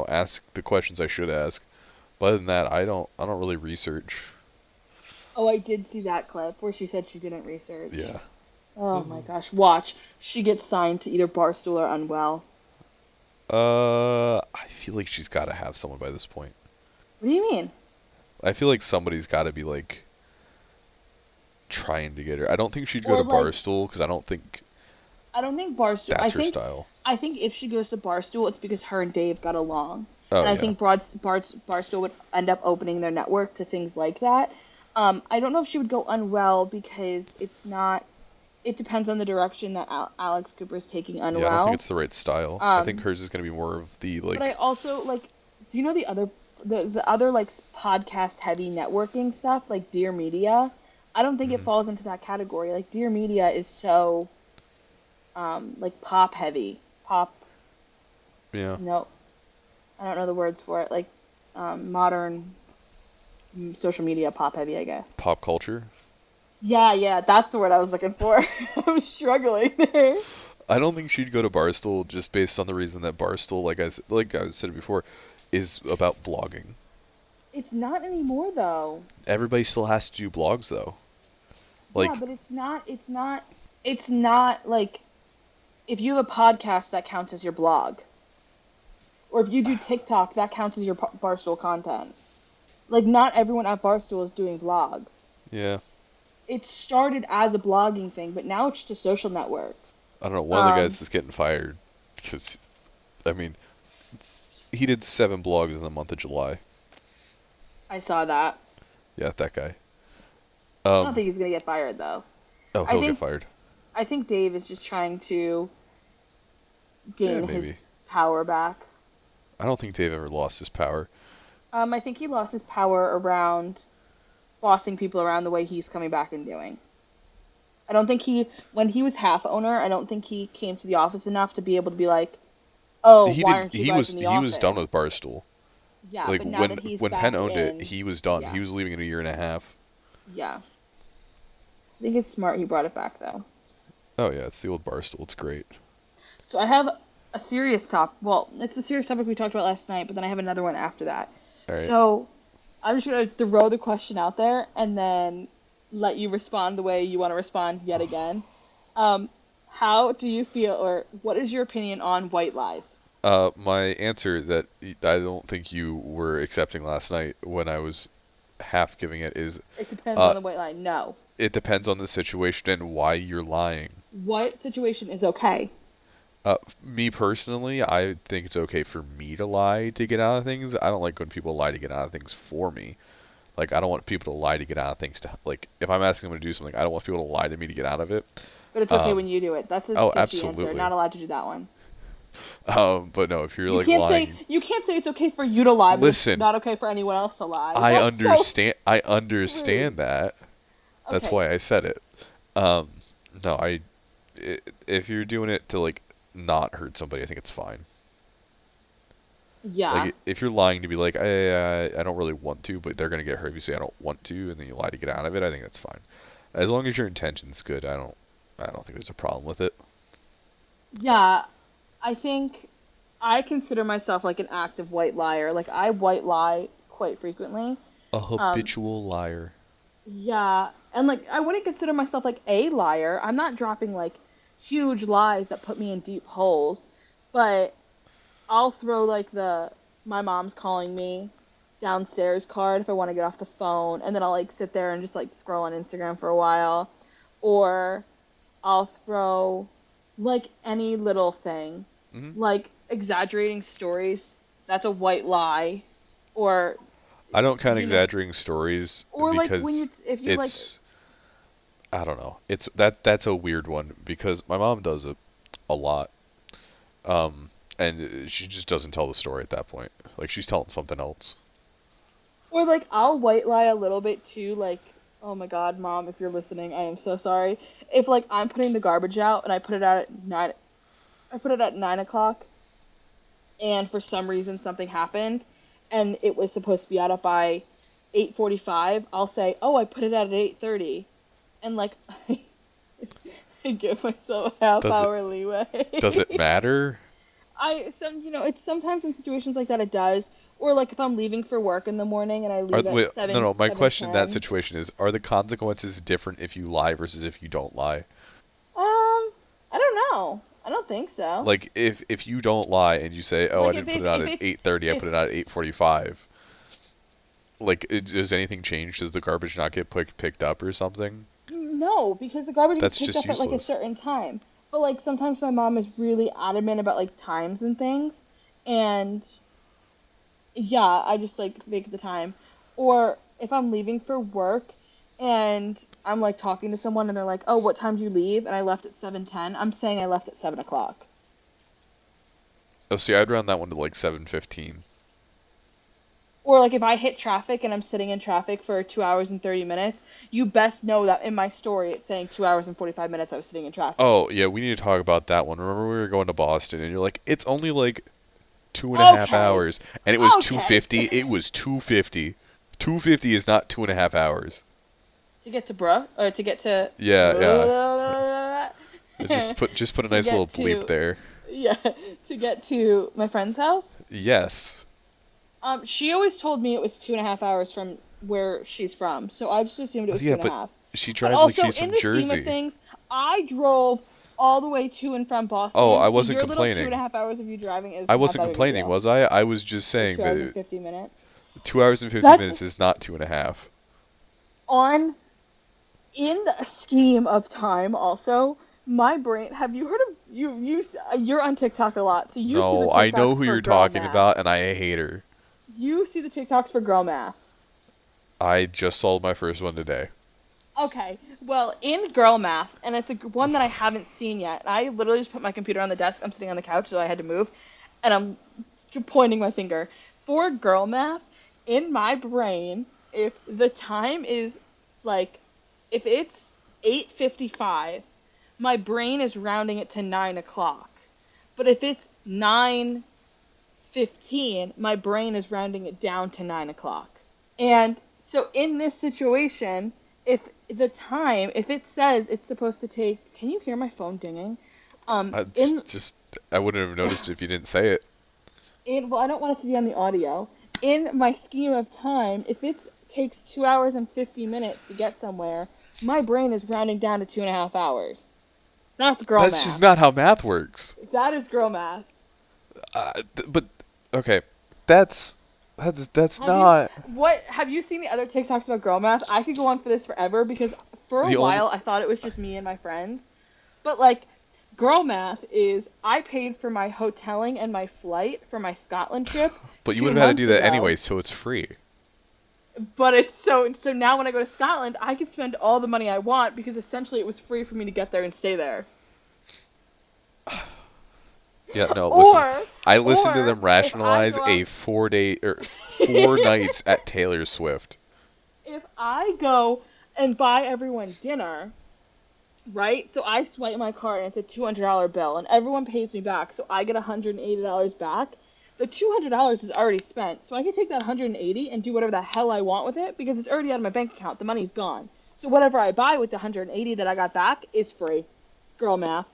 ask the questions I should ask. But other than that, I don't really research." Oh, I did see that clip where she said she didn't research. Yeah. Oh my gosh, watch. She gets signed to either Barstool or Unwell. I feel like she's got to have someone by this point. What do you mean? I feel like somebody's got to be like trying to get her. I don't think she'd go Or to like, Barstool because I don't think I don't think Barstool. that's her style. I think if she goes to Barstool, it's because her and Dave got along, and Oh I yeah. think Barstool would end up opening their network to things like that. I don't know if she would go Unwell because it's not. It depends on the direction that Alex Cooper is taking Yeah, I don't think Unwell. it's the right style. I think Um, hers is going to be more of the but I like. also like. Do you know the other like podcast heavy networking stuff like Dear Media? I don't think it Mhm. falls into that category. Like Dear Media is so like pop heavy. Pop Yeah. no, I don't know the words for it. Like modern social media pop heavy, I guess. Pop culture. Yeah, yeah, that's the word I was looking for. I'm struggling there. I don't think she'd go to Barstool just based on the reason that Barstool, like I said before, is about blogging. It's not anymore though. Everybody still has to do blogs though. Yeah, Like, but it's not like if you have a podcast that counts as your blog, or if you do TikTok that counts as your Barstool content. Like not everyone at Barstool is doing vlogs. yeah, It started as a blogging thing, but now it's just a social network. I don't know. One of the Um, guys is getting fired because, I mean, he did 7 blogs in the month of July. I saw that. Yeah, that guy. I don't Um, think he's gonna get fired though. oh, I he'll get think fired. I think Dave is just trying to Yeah, gain maybe. his power back. I don't think Dave ever lost his power. I think he lost his power around bossing people around the way he's coming back and doing. I don't think when he was half owner, I don't think he came to the office enough to be able to be like, oh, He why didn't. aren't you guys in the He was done with office? Barstool. Yeah, Like but now that he's when Penn back owned it, in, he was done. yeah, He was leaving in a year and a half. yeah. I think it's smart he brought it back though. Oh yeah, it's the old Barstool. It's great. So I have a serious topic. Well, it's the serious topic we talked about last night, but then I have another one after that. All right. So I'm just gonna throw the question out there and then let you respond the way you want to respond yet again. Um, how do you feel, or what is your opinion on white lies? My answer that I don't think you were accepting last night when I was half giving it is, It depends uh, on the white lie. No. it depends on the situation and why you're lying. What situation is okay? Me personally, I think it's okay for me to lie to get out of things. I don't like when people lie to get out of things for me. Like, I don't want people to lie to get out of things like, if I'm asking them to do something, I don't want people to lie to me to get out of it. But it's okay Um, when you do it. That's a oh, sketchy answer. absolutely. Not allowed to do that one. But no, if you're You like can't say lying, you can't say it's okay for you to lie, but it's listen, not okay for anyone else to lie. That's so I screwed. understand that. That's Okay. why I said it. Um, no, if you're doing it to like not hurt somebody, I think it's fine. Yeah. Like if you're lying to be like I don't really want to, but they're gonna get hurt if you say I don't want to, and then you lie to get out of it. I think that's fine. As long as your intention's good, I don't think there's a problem with it. Yeah. I think I consider myself like an active white liar. Like I white lie quite frequently. A Um, habitual liar. yeah, and like I wouldn't consider myself like a liar. I'm not dropping like huge lies that put me in deep holes, but I'll throw like the my mom's calling me downstairs card if I want to get off the phone, and then I'll like sit there and just like scroll on Instagram for a while, or I'll throw like any little thing, Hmm. like exaggerating stories. That's a white lie, or I don't count you know, exaggerating stories or like when because you if you like it's I don't know. It's that's a weird one because my mom does it a lot. And she just doesn't tell the story at that point. Like she's telling something else. or like I'll white lie a little bit too, like, oh my god, mom, if you're listening, I am so sorry. If like I'm putting the garbage out and I put it at 9 o'clock, and for some reason something happened, and it was supposed to be out by 8:45, I'll say, oh, I put it out at 8:30, and like I give myself a half Does it hour does it leeway. matter? It's sometimes in situations like that it does. Or like if I'm leaving for work in the morning and I leave at Wait, no, no. My question in that 7:10. situation is: are the consequences different if you lie versus if you don't lie? I don't know. I don't think so. Like if you don't lie and you say, "Oh, I Like if didn't put it's it out if at it's 8:30, I if put it out at 8:45." Like, does anything change? Does the garbage not get picked up or something? no, because the garbage gets That's picked just up at like a useless. certain time. But like sometimes my mom is really adamant about like times and things, and yeah, I just like make the time. Or if I'm leaving for work and I'm like talking to someone and they're like, "Oh, what time do you leave?" and I left at 7:10, I'm saying I left at 7 o'clock. Oh, see, I'd round that one to like 7:15. Or like if I hit traffic and I'm sitting in traffic for 2 hours and 30 minutes, you best know that in my story it's saying 2 hours and 45 minutes I was sitting in traffic. Oh, yeah, we need to talk about that one. Remember we were going to Boston and you're like, it's only like 2.5 Okay. hours, and it was Okay. 250. It was 250. 250 is not 2.5 hours. To get to Brooke, or to get to Yeah, yeah. to Just put a nice little get bleep to there. yeah, to get to my friend's house. Yes. She always told me it was 2.5 hours from where she's from, so I just assumed it was two Yeah, and a but half. she But drives like also, she's in from the scheme of Jersey. things, I drove all the way to and from Oh, I Boston, so wasn't your little two and a complaining. half hours of you driving is I not wasn't that big of a complaining, deal. was I? I was just Or saying 2 hours and that 50 minutes. 2 hours and 50 That's minutes is not 2.5. on in the scheme of time. Also, my brain. Have you heard of you? You're on TikTok a lot, so you see the No, I know TikToks who for you're girl talking math. about, and I hate her. You see the TikToks for girl math. I just sold my first one today. Okay, well, in Girl Math, and it's one that I haven't seen yet. I literally just put my computer on the desk. I'm sitting on the couch, so I had to move, and I'm pointing my finger. For Girl Math, in my brain, if the time is like, if it's 8:55, my brain is rounding it to 9 o'clock. But if it's 9:15, my brain is rounding it down to 9 o'clock. And so in this situation, if it says it's supposed to take, can you hear my phone dinging? I In I wouldn't have noticed if you didn't say it. well, I don't want it to be on the audio. In my scheme of time, if it takes 2 hours and 50 minutes to get somewhere, my brain is rounding down to 2.5 hours. That's girl That's just math. not how math works. That is girl math. But okay, that's that's Have you not have you seen the other TikToks about girl math? I could go on for this forever because for a the only. while I thought it was just me and my friends. But like, girl math is I paid for my hoteling and my flight for my Scotland trip But you would two have had to months do that anyway, ago. so it's free. But it's so now when I go to Scotland, I can spend all the money I want because essentially it was free for me to get there and stay there. Yeah, no, listen. Or I listened to or them if I rationalize go a out 4 day or 4 nights at Taylor Swift. if I go and buy everyone dinner, right? So I swipe my card and it's a $200 bill and everyone pays me back. So I get $180 back. The $200 is already spent. So I can take that 180 and do whatever the hell I want with it because it's already out of my bank account. The money's gone. So whatever I buy with the 180 that I got back is free. Girl math.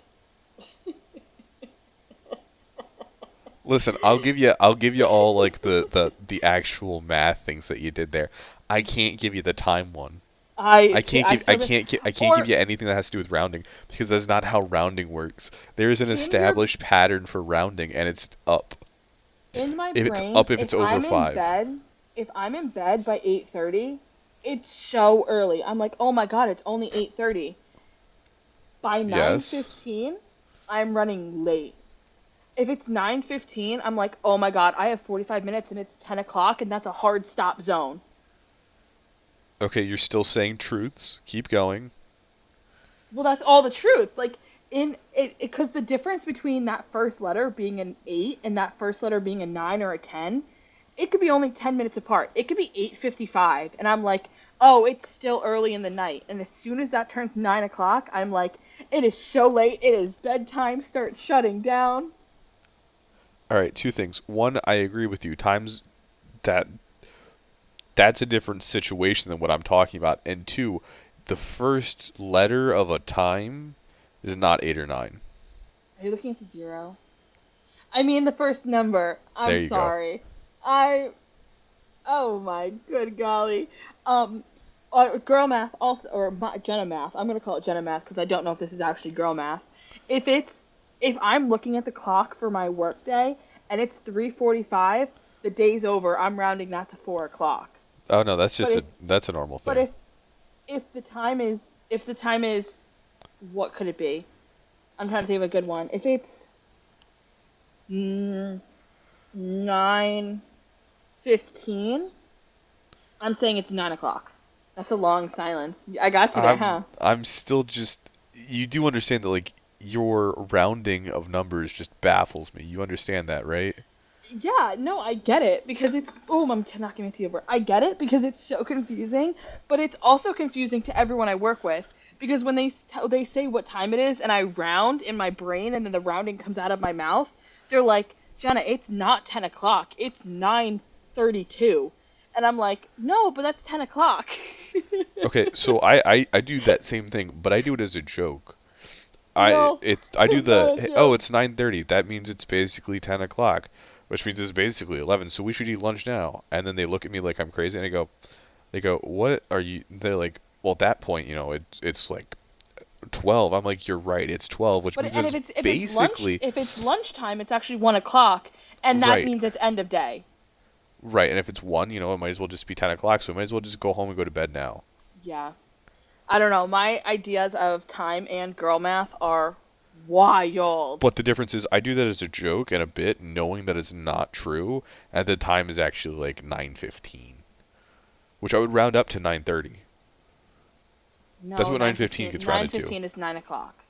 Listen, I'll give you all like the actual math things that you did there. I can't give you the time one. I sort of I can't give or you anything that has to do with rounding because that's not how rounding works. There is an in your established pattern for rounding and it's up. in my If it's brain, up if it's over 5. if I'm in bed by 8:30, it's so early. I'm like, "Oh my God, it's only 8:30." By Yes. 9:15, I'm running late. If it's 9:15, I'm like, "Oh my God, I have 45 minutes and it's 10 o'clock and that's a hard stop zone." Okay, you're still saying truths. Keep going. Well, that's all the truth. Like in it because the difference between that first letter being an 8 and that first letter being a 9 or a 10, it could be only 10 minutes apart. It could be 8:55 and I'm like, "Oh, it's still early in the night." And as soon as that turns 9 o'clock, I'm like, "It is so late. It is bedtime. Start shutting down." All right, two things. One, I agree with you. Times that that's a different situation than what I'm talking about. And two, the first letter of a time is not 8 or 9. Are you looking at the zero? I mean the first number. There I'm you go. sorry. I Oh my good golly. Um, girl math also, or Jenna math. I'm gonna call it Jenna math because I don't know if this is actually girl math. If it's if I'm looking at the clock for my work day and it's 3:45, the day's over. I'm rounding that to 4 o'clock. Oh no, But if that's a normal but thing. if the time is what could it be? I'm trying to think of a good one. If it's 9:15, I'm saying it's 9 o'clock. That's a long silence. I got you there, huh? I'm still just you do understand that like your rounding of numbers just baffles me. You understand that, right? Yeah, no, I get it because it's. Oh, I'm knocking my tea over. I get it because it's so confusing, but it's also confusing to everyone I work with because when they say what time it is and I round in my brain and then the rounding comes out of my mouth, they're like, Jenna, it's not 10 o'clock. It's 9:32, And I'm like, no, but that's 10 o'clock. Okay, so I do that same thing, but I do it as a joke. No, I do it's not a oh, joke. it's 9:30. That means it's basically 10 o'clock, which means it's basically 11. So we should eat lunch now. And then they look at me like I'm crazy, and they go, what are you? They're like, well, at that point, it's like 12. I'm like, you're right, it's 12, which But means and it's basically if it's lunchtime, it's actually 1 o'clock, and that right, means it's end of day. right. And if it's one, it might as well just be 10 o'clock. So we might as well just go home and go to bed now. Yeah. I don't know. My ideas of time and girl math are wild. But the difference is, I do that as a joke and a bit, knowing that it's not true, and the time is actually like 9:15, which I would round up to 9:30. That's No, what 9:15 gets rounded to. 9:15 is 9 o'clock.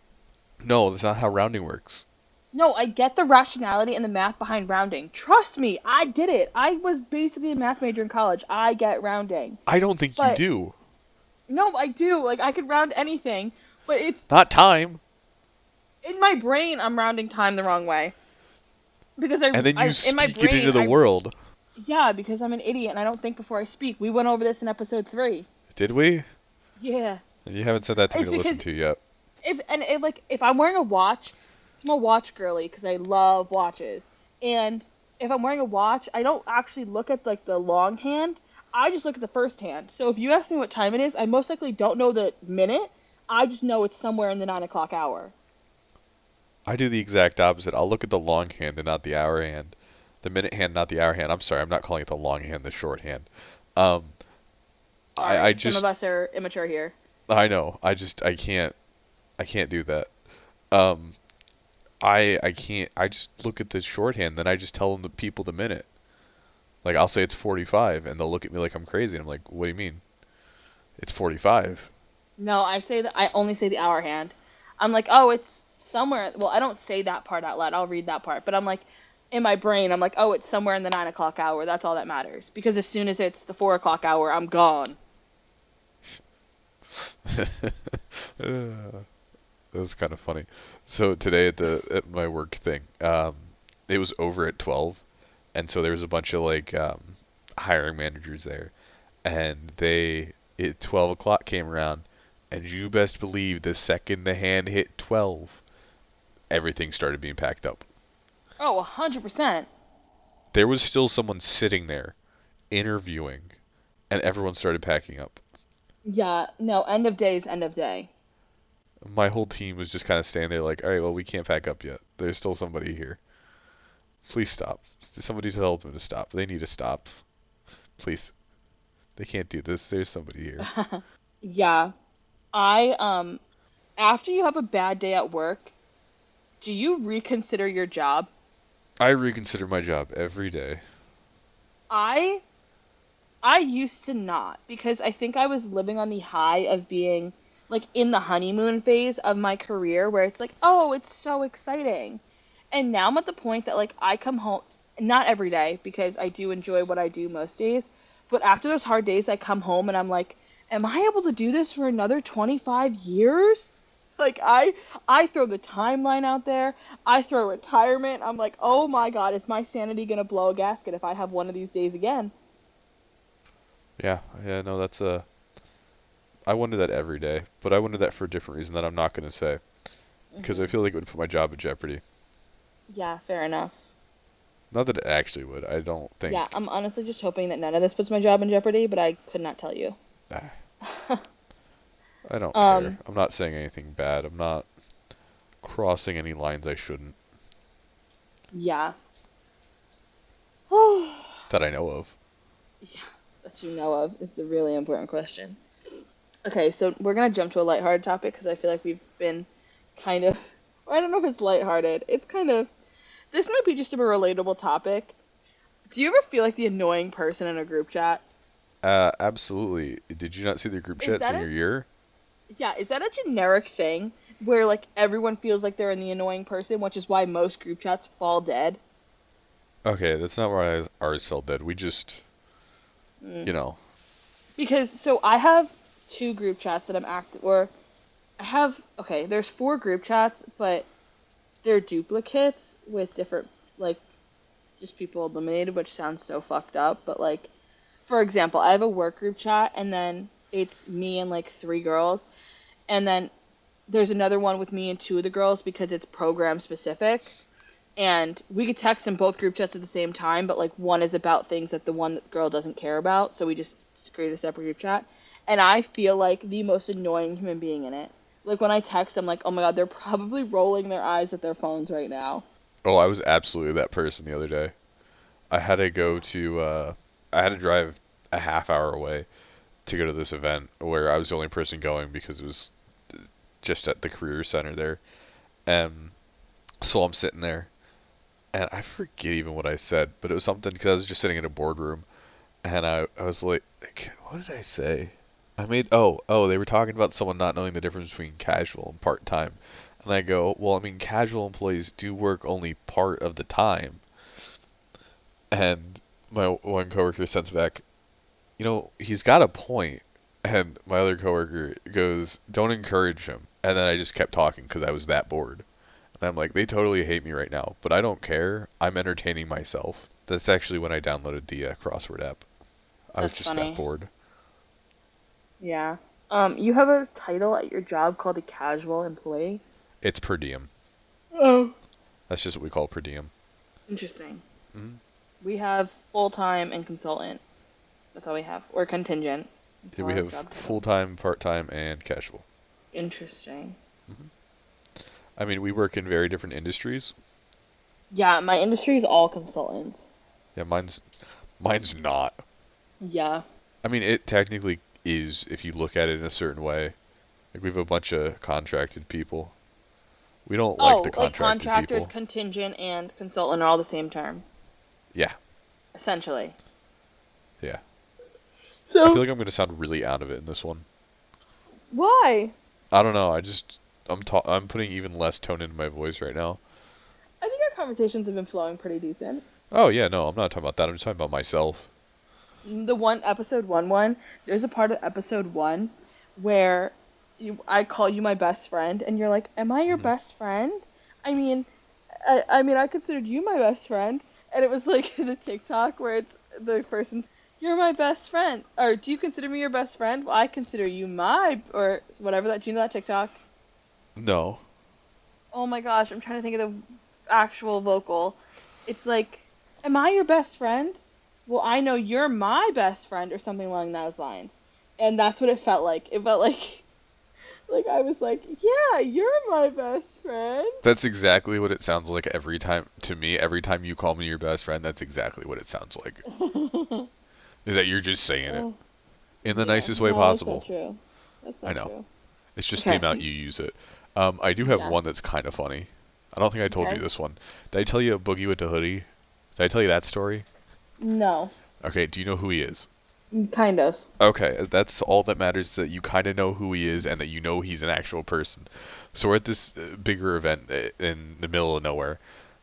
No, that's not how rounding works. No, I get the rationality and the math behind rounding. Trust me, I did it. I was basically a math major in college. I get rounding. I don't think you But do. no, I do. Like I could round anything, but it's Not time. in my brain I'm rounding time the wrong way. Because And then you in my speak it brain into the I world. yeah, because I'm an idiot and I don't think before I speak. We went over this in episode 3. Did we? Yeah. You haven't said that to me It's to listen because to yet. if I'm wearing a watch, I'm a watch girly because I love watches. And if I'm wearing a watch, I don't actually look at like the long hand. I just look at the first hand. So if you ask me what time it is, I most likely don't know the minute. I just know it's somewhere in the 9 o'clock hour. I do the exact opposite. I'll look at the long hand and not the hour hand. The minute hand, not the hour hand. I'm sorry, I'm not calling it the long hand, the short hand. Um, I Sorry, some of just, us are immature here. I know. I can't do that. Um, I can't. I just look at the shorthand, then I just tell them the people the minute. Like I'll say it's 45, and they'll look at me like I'm crazy. And I'm like, what do you mean? It's 45. No, I only say the hour hand. I'm like, oh, it's somewhere. Well, I don't say that part out loud. I'll read that part, but I'm like, in my brain, I'm like, oh, it's somewhere in the 9 o'clock hour. That's all that matters. Because as soon as it's the 4 o'clock hour, I'm gone. That was kind of funny. So today at my work thing, it was over at 12, and so there was a bunch of like hiring managers there, and they at 12 o'clock came around, and you best believe the second the hand hit 12, everything started being packed up. Oh, 100%. There was still someone sitting there interviewing, and everyone started packing up. Yeah, no, end of day is end of day. My whole team was just kind of standing there like, all right, well, we can't pack up yet. There's still somebody here. Please stop. Somebody tells them to stop. They need to stop. Please. They can't do this. There's somebody here. Yeah, after you have a bad day at work, do you reconsider your job? I reconsider my job every day. I I used to not because I think I was living on the high of being like in the honeymoon phase of my career where it's like, oh, it's so exciting. And now I'm at the point that like I come home not every day because I do enjoy what I do most days, but after those hard days I come home and I'm like, am I able to do this for another 25 years? Like I throw the timeline out there. I throw retirement. I'm like, "Oh my God, is my sanity going to blow a gasket if I have one of these days again?" Yeah, yeah, no, that's a. I wonder that every day, but I wonder that for a different reason that I'm not going to say, because I Mhm. feel like it would put my job in jeopardy. Yeah, fair enough. Not that it actually would. I don't Yeah, think. I'm honestly just hoping that none of this puts my job in jeopardy, but I could not tell you. Ah, I don't care. um, I'm not saying anything bad. I'm not crossing any lines I shouldn't yeah. that I know of. Yeah, that you know of is the really important question. Okay, so we're gonna jump to a lighthearted topic because I feel like we've been kind of, or I don't know if it's lighthearted. It's kind of, this might be just a relatable topic. Do you ever feel like the annoying person in a group chat? Absolutely. Did you not see the group Is chat that a, senior year? yeah, is that a generic thing where like everyone feels like they're in the annoying person, which is why most group chats fall dead? Okay, that's not where ours fell dead. We just, Mm. you know, Because so I have two group chats that I'm active, or I have okay, there's four group chats, but they're duplicates with different like just people eliminated, which sounds so fucked up, but like for example, I have a work group chat, and then it's me and like three girls, and then there's another one with me and two of the girls because it's program specific. And we could text in both group chats at the same time, but like one is about things that the one girl doesn't care about, so we just create a separate group chat. And I feel like the most annoying human being in it. Like when I text, I'm like, oh my god, they're probably rolling their eyes at their phones right now. Oh, I was absolutely that person the other day. I had to go to, I had to drive a half hour away to go to this event where I was the only person going because it was just at the career center there. And so I'm sitting there, and I forget even what I said, but it was something because I was just sitting in a boardroom, and I was like, what did I say? They were talking about someone not knowing the difference between casual and part time. And I go, well, I mean, casual employees do work only part of the time. And my one coworker sends back, he's got a point. And my other coworker goes, don't encourage him. And then I just kept talking because I was that bored. And I'm like, they totally hate me right now, but I don't care. I'm entertaining myself. That's actually when I downloaded the crossword app. I was That's just that funny. bored. Yeah. You have a title at your job called a casual employee? It's per diem. Oh. That's just what we call per diem. Interesting. Hmm. We have full time and consultant. That's all we have. Or contingent. That's Yeah, all we our have job full titles. time, part time, and casual. Interesting. Hmm. I mean, we work in very different industries. Yeah, my industry is all consultants. Yeah, mine's not. Yeah. I mean, it technically is if you look at it in a certain way. Like we have a bunch of contracted people. We don't like the Oh, like contracted contractors, people. contingent, and consultant are all the same term, Yeah, essentially. yeah. I feel So, like I'm gonna sound really out of it in this one. why? I don't know. I'm putting even less tone into my voice right now. I think our conversations have been flowing pretty decent. Oh yeah, no, I'm not talking about that. I'm just talking about myself. The one episode one, there's a part of episode one where I call you my best friend, and you're like, "Am I your Hmm. best friend?" I mean, I mean, I considered you my best friend, and it was like the TikTok where it's the person, "You're my best friend," or "Do you consider me your best friend?" Well, I consider you my, or whatever that. Do you know that TikTok? No. Oh my gosh, I'm trying to think of the actual vocal. It's like, "Am I your best friend?" Well, I know you're my best friend, or something along those lines. And that's what it felt like. It felt like like I was like, "Yeah, you're my best friend." That's exactly what it sounds like every time to me. Every time you call me your best friend, that's exactly what it sounds like. Is that you're just saying it Oh, in the yeah. nicest way No, that's not possible. true. That's I not know. true. It's just came Okay. out you use it. I do have Yeah. one that's kind of funny. I don't think I told you Okay. this one. Did I tell you a Boogie with the hoodie? Did I tell you that story? No. Okay, do you know who he is? Kind of. Okay, that's all that matters, that you kind of know who he is and that you know he's an actual person. So we're at this bigger event in the middle of nowhere.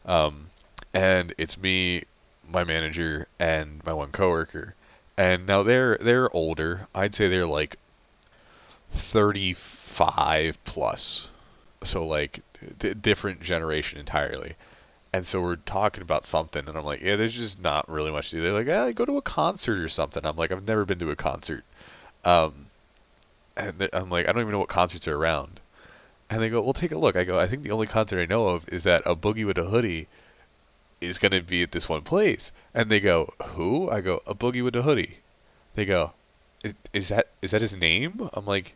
Um, and it's me, my manager, and my one coworker. And now they're older. I'd say they're like 35 plus. So like different generation entirely. And so we're talking about something, and I'm like, yeah, there's just not really much to do. They're like, yeah, go to a concert or something. I'm like, I've never been to a concert. Um, and I'm like, I don't even know what concerts are around. And they go, well, take a look. I go, I think the only concert I know of is that a Boogie with a Hoodie is going to be at this one place. And they go, who? I go, a Boogie with a Hoodie. They go, is that his name? I'm like,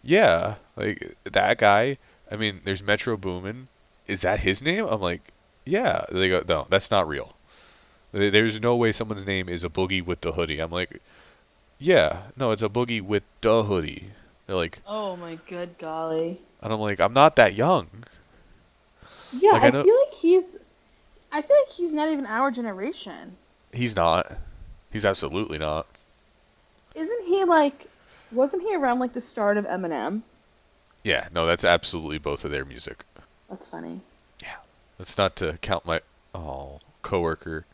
yeah, like that guy. I mean, there's Metro Boomin. Is that his name? I'm like, yeah. They go, no, that's not real. There's no way someone's name is a Boogie with the Hoodie. I'm like, yeah, no, it's a Boogie with the Hoodie. They're like, Oh my good golly. and I'm like, I'm not that young. Yeah, Like I know I feel like he's not even our generation. he's not. He's absolutely not. Isn't he like wasn't he around like the start of Eminem? Yeah, no, that's absolutely both of their music. That's funny. Yeah. That's not to count my coworker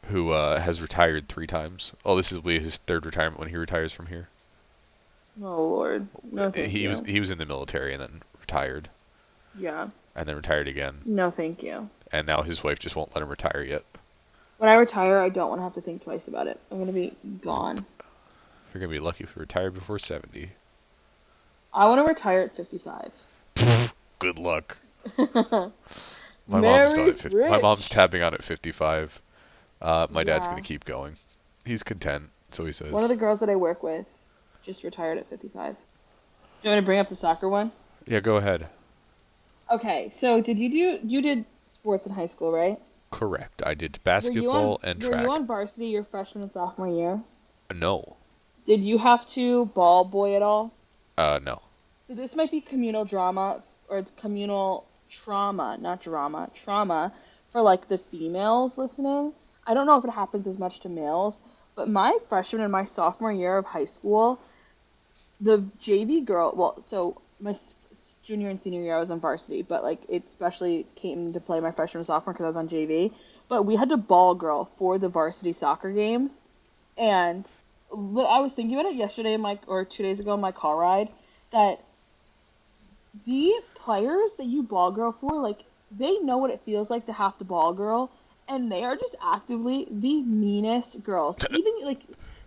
who has retired 3 times. Oh, this will be his third retirement when he retires from here. Oh Lord. No thank He was you. he was in the military and then retired Yeah. and then retired again, No thank you. and now his wife just won't let him retire yet. When I retire, I don't want to have to think twice about it. I'm gonna be gone. You're gonna be lucky if you retire before 70. I want to retire at 55. Good luck. My mom's done Married, at 50. My mom's rich. tapping out at 55. My dad's gonna Yeah. keep going. He's content, so he One of says. the girls that I work with just retired at 55. Do you want me to bring up the soccer one? Yeah, go ahead. Okay, so you did sports in high school, right? Correct. I did Were you on basketball and were you track. on varsity your freshman and sophomore year? No. Did you have to ball boy at all? No. So this might be communal drama or communal trauma, not drama, trauma for like the females listening. I don't know if it happens as much to males, but my freshman and my sophomore year of high school, the JV girl, well, so my junior and senior year I was on varsity, but like it especially came into play my freshman and sophomore because I was on JV. But we had to ball girl for the varsity soccer games, and I was thinking about it yesterday in my or 2 days ago in my car ride that the players that you ball girl for, like, they know what it feels like to have to ball girl, and they are just actively the meanest girls. Even like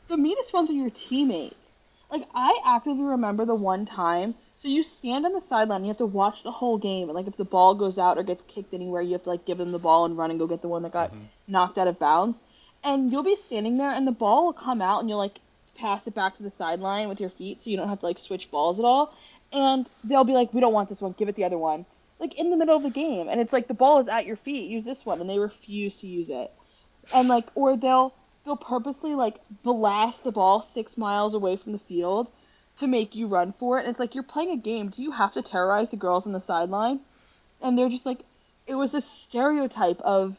the meanest ones are your teammates. Like I actively remember the one time. So you stand on the sideline, you have to watch the whole game, and like if the ball goes out or gets kicked anywhere, you have to like give them the ball and run and go get the one that got hmm knocked out of bounds. And you'll be standing there, and the ball will come out, and you'll like pass it back to the sideline with your feet, so you don't have to like switch balls at all, and they'll be like, "We don't want this one. Give it the other one." Like in the middle of the game, and it's like the ball is at your feet. Use this one, and they refuse to use it. And like, or they'll purposely like blast the ball 6 miles away from the field to make you run for it. And it's like you're playing a game. Do you have to terrorize the girls on the sideline? And they're just like, it was a stereotype of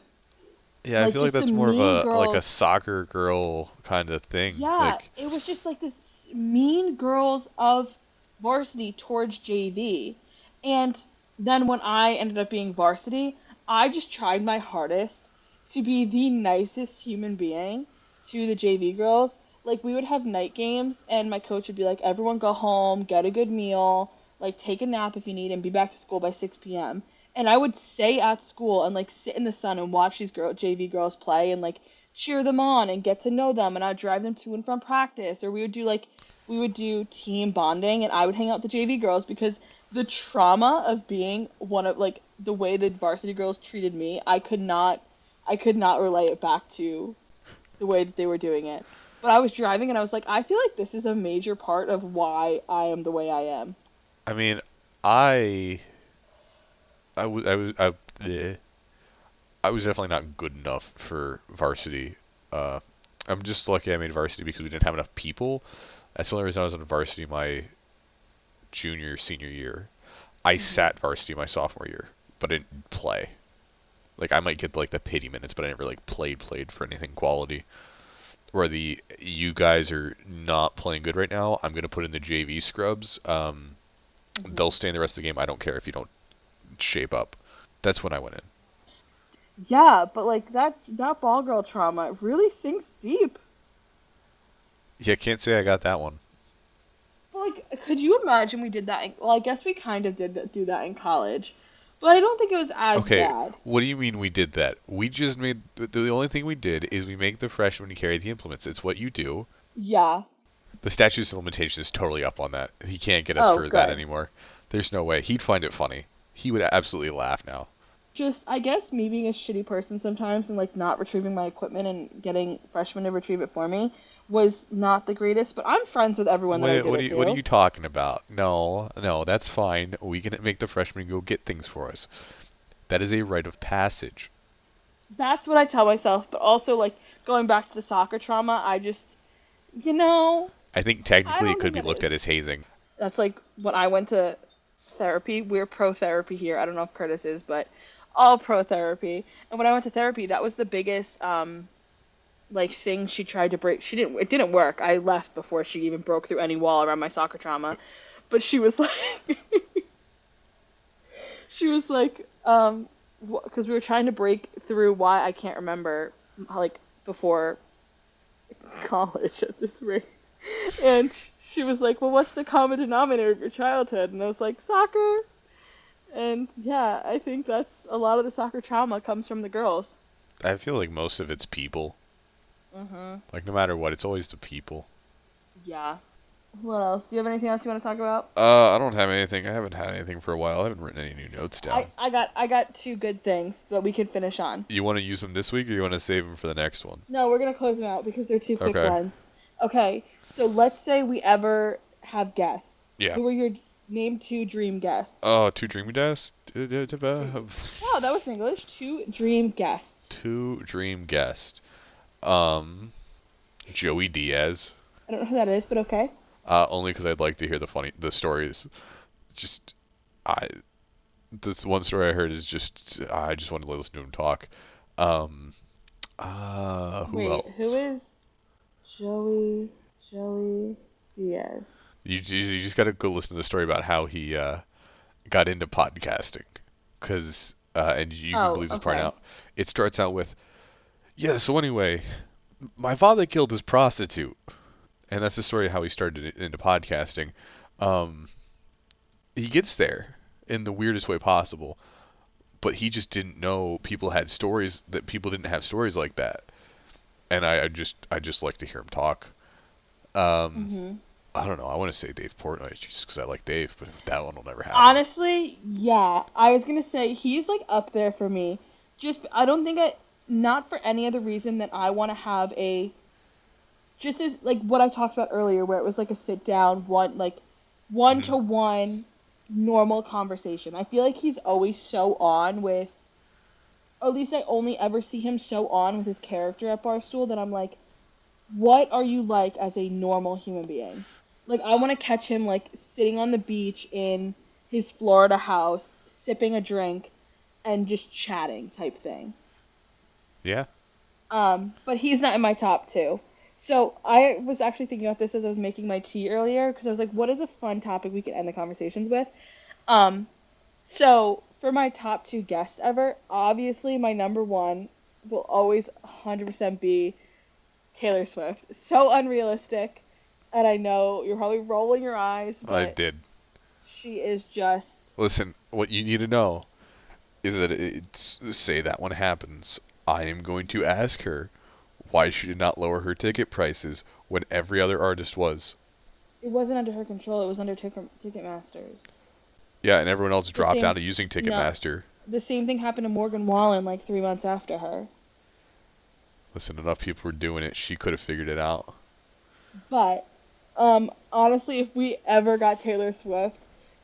Yeah, I like feel like just the that's more of mean a girls. soccer girl kind of thing. Yeah, Like, it was just like this mean girls of varsity towards JV. And then when I ended up being varsity, I just tried my hardest to be the nicest human being to the JV girls. Like we would have night games and my coach would be like, "Everyone go home, get a good meal, like take a nap if you need and be back to school by 6 p.m." And I would stay at school and like sit in the sun and watch these JV girls play and like cheer them on and get to know them, and I'd drive them to and from practice, or we would do team bonding and I would hang out with the JV girls because the trauma of being one of like the way the varsity girls treated me, I could not relay it back to the way that they were doing it. But I was driving and I was like, I feel like this is a major part of why I am the way I am. I mean, I, bleh. I was definitely not good enough for varsity. Uh, I'm just lucky I made varsity because we didn't have enough people. That's the only reason I was on varsity my junior, senior year. I Mhm. sat varsity my sophomore year, but I didn't play. Like I might get like the pity minutes, but I never like played for anything quality. Where the you guys are not playing good right now, I'm gonna put in the JV scrubs. They'll Mhm. stay in the rest of the game. I don't care if you don't shape up. That's when I went in. Yeah, but like that ball girl trauma really sinks deep. Yeah, can't say I got that one. But like, could you imagine we did that? Well, I guess we kind of do that in college, but I don't think it was as Okay, bad. what do you mean we did that? We just made the only thing we did is we make the freshman carry the implements. It's what you do. Yeah. The statute of limitation is totally up on that. He can't get us Oh, for that good. anymore. There's no way. He'd find it funny. He would absolutely laugh now. Just, I guess me being a shitty person sometimes and like not retrieving my equipment and getting freshmen to retrieve it for me was not the greatest, but I'm friends with everyone that I Wait, did it what are to. you talking about? No, no, that's fine. We can make the freshmen go get things for us. That is a rite of passage. That's what I tell myself, but also like going back to the soccer trauma, I just, you know, I think I technically it don't could think be it looked is. at as hazing. That's like when I went to therapy. We're pro therapy here. I don't know if Curtis is, but all pro therapy. And when I went to therapy, that was the biggest like thing she tried to break. She didn't. It didn't work. I left before she even broke through any wall around my soccer trauma. But she was like, she was like, because we were trying to break through why I can't remember like before college at this rate. And she was like, "Well, what's the common denominator of your childhood?" And I was like, "Soccer." And yeah, I think that's a lot of the soccer trauma comes from the girls. I feel like most of it's people. Mhm. Like no matter what, it's always the people. Yeah. What else? Do you have anything else you want to talk about? I don't have anything. I haven't had anything for a while. I haven't written any new notes I, down. I got I got two good things that we can finish on. You want to use them this week, or you want to save them for the next one? No, we're gonna close them out because they're two quick Okay. ones. Okay, so let's say we ever have guests. Yeah. Who are your name two dream guests? Oh, two dreamy deaths. Wow, that was English. Two dream guests. Two dream guests. Um, Joey Diaz. I don't know who that is, but okay. Only because I'd like to hear the stories. Just, I, this one story I heard is just, I just wanted to listen to him talk. Um, who Wait, who else? is Joey Diaz? You just gotta go listen to the story about how he got into podcasting. Cause, and you can Oh, believe this part okay. out. It starts out with, yeah. So anyway, my father killed his prostitute, and that's the story of how he started into podcasting. Um, he gets there in the weirdest way possible, but he just didn't know people had stories that people didn't have stories like that. And I just like to hear him talk. Um, Mhm. I don't know. I want to say Dave Portnoy just because I like Dave, but that one will never happen. Honestly, yeah. I was gonna say he's like up there for me. Just I don't think I not for any other reason than I want to have a just as like what I talked about earlier, where it was like a sit down one Hmm. to one normal conversation. I feel like he's always so on with, or at least I only ever see him so on with his character at Barstool that I'm like, what are you like as a normal human being? Like I want to catch him like sitting on the beach in his Florida house, sipping a drink and just chatting type thing. Yeah. But he's not in my top two. So I was actually thinking about this as I was making my tea earlier because I was like, what is a fun topic we could end the conversations with? Um, so for my top two guests ever, obviously my number one will always 100% be Taylor Swift. So unrealistic, and I know you're probably rolling your eyes, I but did. she is just. Listen, what you need to know is that say that one happens. I am going to ask her why she did not lower her ticket prices when every other artist was. It wasn't under her control. It was under Ticketmaster's. Yeah, and everyone else The dropped same. out of using No, Ticketmaster. the same thing happened to Morgan Wallen like 3 months after her. Listen, enough people were doing it. She could have figured it out. But honestly, if we ever got Taylor Swift,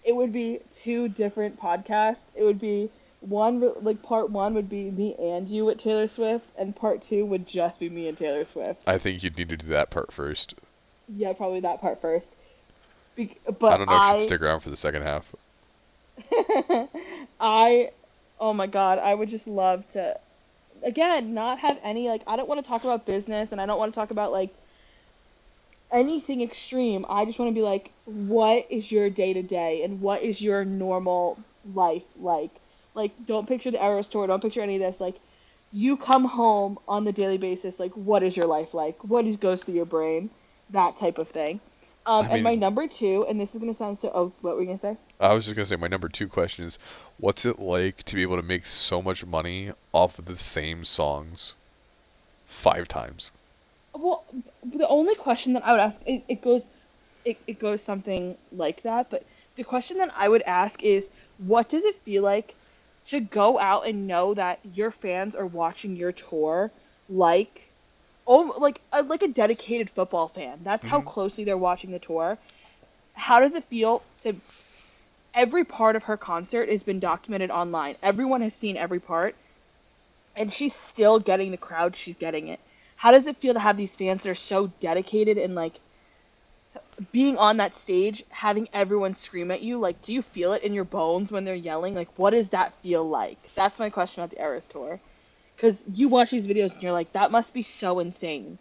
it would be two different podcasts. It would be one like part one would be me and you with Taylor Swift, and part two would just be me and Taylor Swift. I think you'd need to do that part first. Yeah, probably that part first. I But don't know if she'd stick around for the second half. I, oh my God, I would just love to again not have any like I don't want to talk about business and I don't want to talk about like anything extreme. I just want to be like, what is your day to day and what is your normal life like? Like, don't picture the Eras tour. Don't picture any of this. Like, you come home on the daily basis. Like, what is your life like? Goes through your brain? That type of thing. I And my mean, number two, and this is gonna sound so. Oh, what were you gonna say? I was just gonna say my number two question is, what's it like to be able to make so much money off of the same songs 5 times? Well, the only question that I would ask, it goes something like that, but the question that I would ask is, what does it feel like to go out and know that your fans are watching your tour like, oh, like a dedicated football fan? That's how Hmm. closely they're watching the tour. How does it feel to every part of her concert has been documented online. Everyone has seen every part, and she's still getting the crowd she's getting it. How does it feel to have these fans that are so dedicated and like being on that stage, having everyone scream at you? Like, do you feel it in your bones when they're yelling? Like, what does that feel like? That's my question about the Eras tour. Because you watch these videos and you're like, that must be so insane.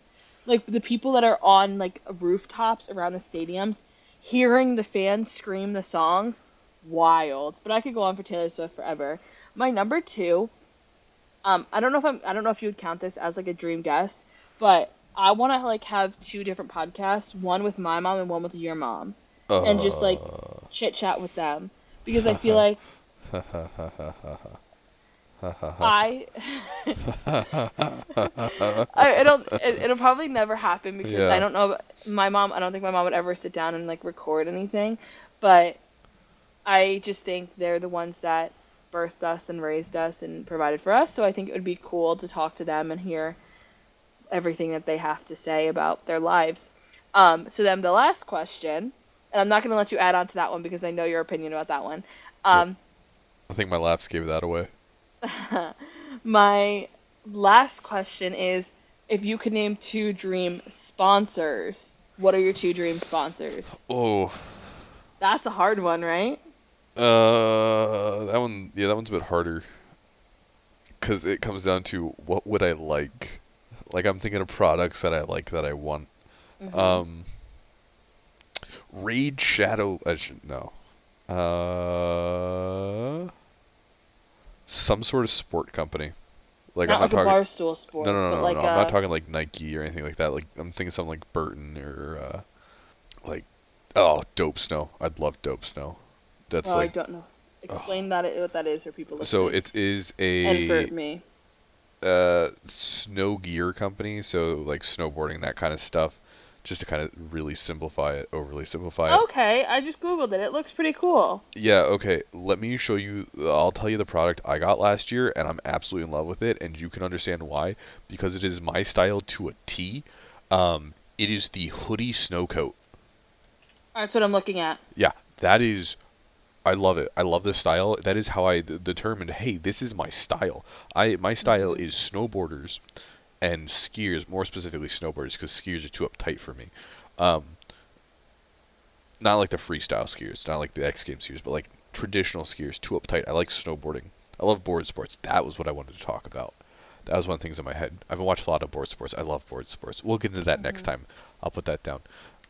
Like, the people that are on, like, rooftops around the stadiums, hearing the fans scream the songs, wild. But I could go on for Taylor Swift forever. My number two, I don't know if you would count this as like a dream guest, but I want to like have two different podcasts, one with my mom and one with your mom, and just like Uh, chit chat with them because I feel like I it'll probably never happen because I Yeah. don't know my mom. I don't think my mom would ever sit down and like record anything, but I just think they're the ones that birthed us and raised us and provided for us. So I think it would be cool to talk to them and hear everything that they have to say about their lives. So then the last question, and I'm not going to let you add on to that one because I know your opinion about that one. Yep. Um, I think my laughs gave that away. my last question is if you could name two dream sponsors, what are your two dream sponsors? Oh, That's a hard one, right? that one, yeah, that one's a bit harder because it comes down to what would I like. Like I'm thinking of products that I like that I want. Mhm. Um, Raid Shadow. No. Some sort of sport company. Like I'm Not not like a talking. Barstool No, no, Sports, no, but no, like no. I'm not a talking like Nike or anything like that. Like I'm thinking something like Burton or like Dope Snow. I'd love Dope Snow. That's well, I like don't know. oh. Explain that what that is for people So listening it is and for a me. snow gear company. So like snowboarding that kind of stuff. Just to kind of really simplify it, overly simplify it. Okay, I just googled it. It looks pretty cool. Yeah, okay. Let me show you. I'll tell you the product I got last year, and I'm absolutely in love with it, and you can understand why. Because it is my style to a T. It is the hoodie snow coat. That's what I'm looking at. Yeah, that is. I love it. I love this style. That is how I determined. Hey, this is my style. My style Mhm. is snowboarders and skiers, more specifically snowboarders, because skiers are too uptight for me. Um, Not like the freestyle skiers, not like the X Games skiers, but like traditional skiers, too uptight. I like snowboarding. I love board sports. That was what I wanted to talk about. That was one of the things in my head. I've been watching a lot of board sports. I love board sports. We'll get into that next Mhm. time. I'll put that down.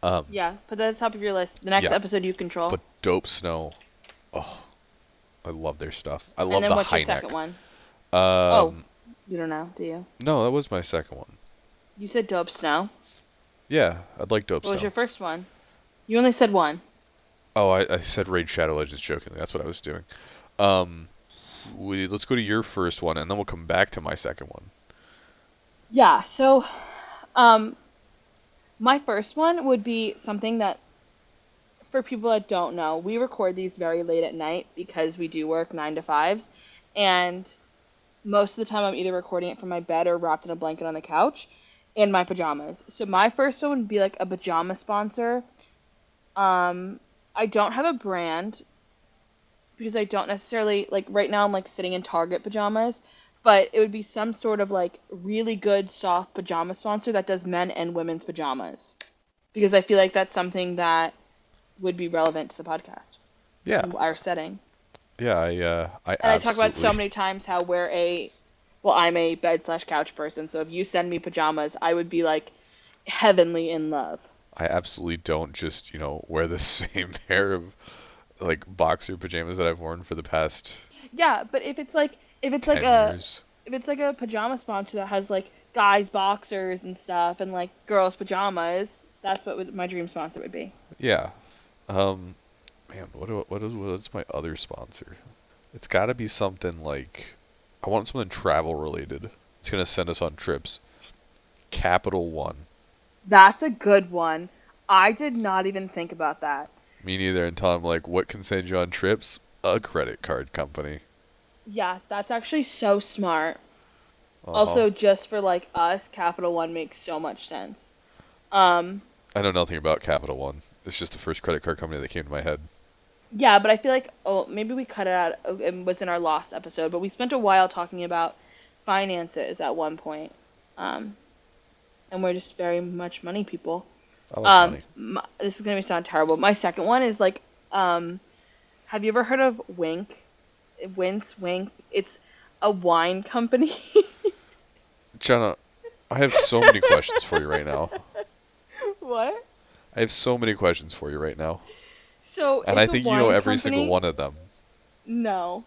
Um, Yeah, put that at the top of your list. The next yeah, episode you control. but Dope Snow. Oh, I love their stuff. I And love then the what's your high second neck. one? Oh, Um, you don't know, do you? no, that was my second one. You said Dope Snow. Yeah, I'd like Dope What was Snow. your first one? You only said one. Oh, I said Raid Shadow Legends jokingly. That's what I was doing. Um, let's go to your first one, and then we'll come back to my second one. Yeah, so um my first one would be something that for people that don't know, we record these very late at night because we do work 9 to 5s and most of the time I'm either recording it from my bed or wrapped in a blanket on the couch in my pajamas. So my first one would be like a pajama sponsor. Um, I don't have a brand because I don't necessarily like right now I'm like sitting in Target pajamas, but it would be some sort of like really good soft pajama sponsor that does men and women's pajamas because I feel like that's something that would be relevant to the podcast Yeah, and our setting. yeah, I And I talk about so absolutely, many times how well, I'm a bed slash couch person, so if you send me pajamas, I would be like heavenly in love. I absolutely don't just, wear the same pair of like boxer pajamas that I've worn for the past Yeah, but if it's like 10 a years. if it's like a pajama sponsor that has like guys boxers and stuff and like girls pajamas, that's what my dream sponsor would be. Yeah. Um, Man, what's my other sponsor? It's got to be something like I want something travel related. It's gonna send us on trips. Capital One. That's a good one. I did not even think about that. Me neither. Until I'm like, what can send you on trips? A credit card company. Yeah, that's actually so smart. Uh huh. Also, just for like us, Capital One makes so much sense. Um, I know nothing about Capital One. It's just the first credit card company that came to my head. Yeah, but I feel like maybe we cut it out. It was in our last episode, but we spent a while talking about finances at one point, um, and we're just very much money people. I like money. This is gonna sound terrible. My second one is like, have you ever heard of Wink? Wink. It's a wine company. Jenna, I have so many questions for you right now. What? I have so many questions for you right now. So And I it's a think you know wine every single company. one of them. No.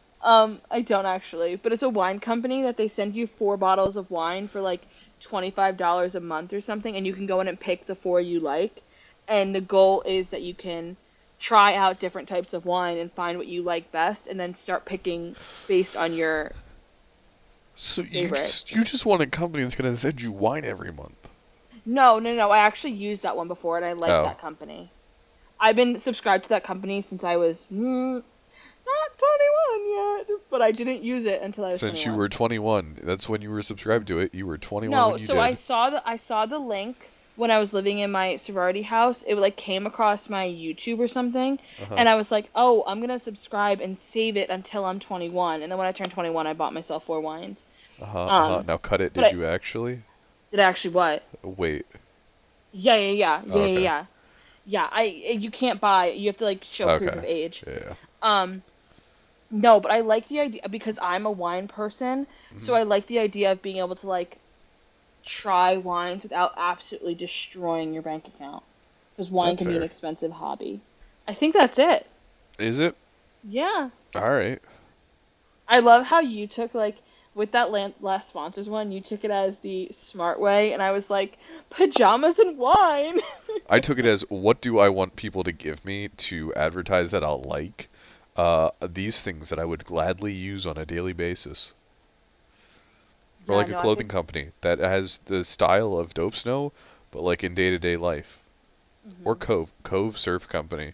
I don't actually, but it's a wine company that they send you 4 bottles of wine for like $25 a month or something, and you can go in and pick the four you like. And the goal is that you can try out different types of wine and find what you like best, and then start picking based on your So you just favorites. you just want a company that's gonna send you wine every month. No, no, no. I actually used that one before, and I liked Oh, that company. I've been subscribed to that company since I was not 21 yet, but I didn't use it until I was since you 21. were 21, that's when you were subscribed to it. You were 21 when No, you so I did. saw the link when I was living in my sorority house. It like came across my YouTube or something, Uh huh. and I was like, "Oh, I'm gonna subscribe and save it until I'm 21." And then when I turned 21, I bought myself four wines. Uh huh. Uh huh. Um, Now cut it. but Did you actually? did I actually what? Wait. Yeah, yeah, yeah, Oh, yeah, yeah, okay. yeah. Yeah, you can't buy. You have to like show proof Okay. of age. Yeah. Um, no, but I like the idea because I'm a wine person, so Hmm. I like the idea of being able to like try wines without absolutely destroying your bank account. Because wine That's can be an fair. expensive hobby. I think that's it. Is it? Yeah. All right. I love how you took, like, with that last sponsors one, you took it as the smart way, and I was like, pajamas and wine! I took it as what do I want people to give me to advertise that I'll like? These things that I would gladly use on a daily basis. Or Yeah, like a no, I clothing think. company that has the style of Dope Snow, but like in day-to-day life. Or Hmm. Cove Surf Company.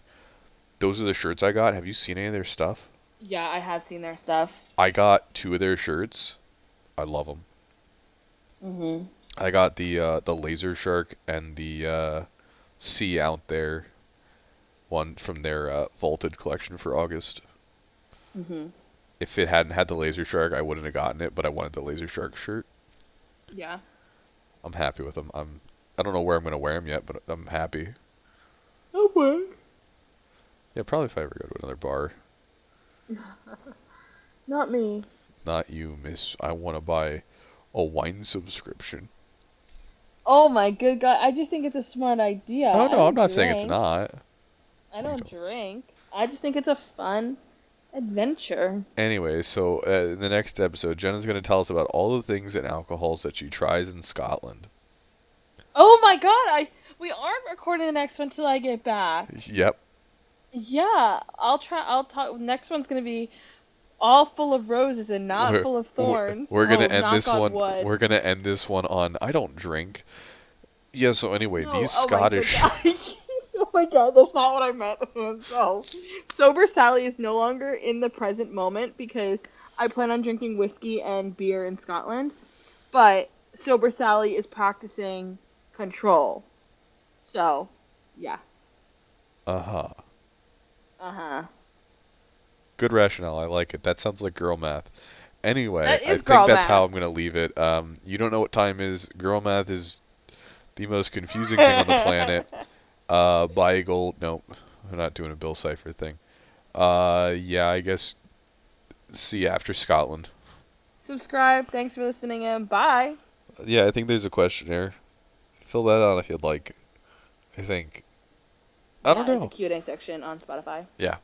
Those are the shirts I got. Have you seen any of their stuff? Yeah, I have seen their stuff. I got two of their shirts. I love them. Hmm. I got the Laser Shark and the Sea Out There one from their Vaulted collection for August. Hmm. If it hadn't had the Laser Shark, I wouldn't have gotten it, but I wanted the Laser Shark shirt. Yeah. I'm happy with them. I don't know where I'm gonna wear them yet, but I'm happy. Okay. Yeah, probably if I ever go to another bar. Not me. Not you, miss. I want to buy a wine subscription. Oh my good God. I just think it's a smart idea. Oh I no, I'm don't not saying it's drink. not. I You don't don't. drink. I just think it's a fun adventure. Anyway, so in the next episode, Jenna's gonna tell us about all the things and alcohols that she tries in Scotland. Oh my God, I we aren't recording the next one till I get back. Yep. Yeah, I'll try. I'll talk. Next one's gonna be all full of roses and not We're full of we're thorns. we're gonna Oh, end knock this on one. wood. We're gonna end this one on I don't drink. Yeah. So anyway, No, these oh my good Scottish. God. Oh my God, that's not what I meant. No. Sober Sally is no longer in the present moment because I plan on drinking whiskey and beer in Scotland. But Sober Sally is practicing control. So, yeah. Uh huh. Uh-huh. Good rationale. I like it. That sounds like girl math. Anyway, That I is think girl that's how math. I'm gonna leave it. You don't know what time is. Girl math is the most confusing thing on the planet. Buy gold. Nope, we're not doing a Bill Cipher thing. Yeah, I guess see you after Scotland. Subscribe. Thanks for listening and bye. Yeah, I think there's a questionnaire. Fill that out if you'd like. I think. I don't Yeah, it's a know. Q&A section on Spotify. Yeah.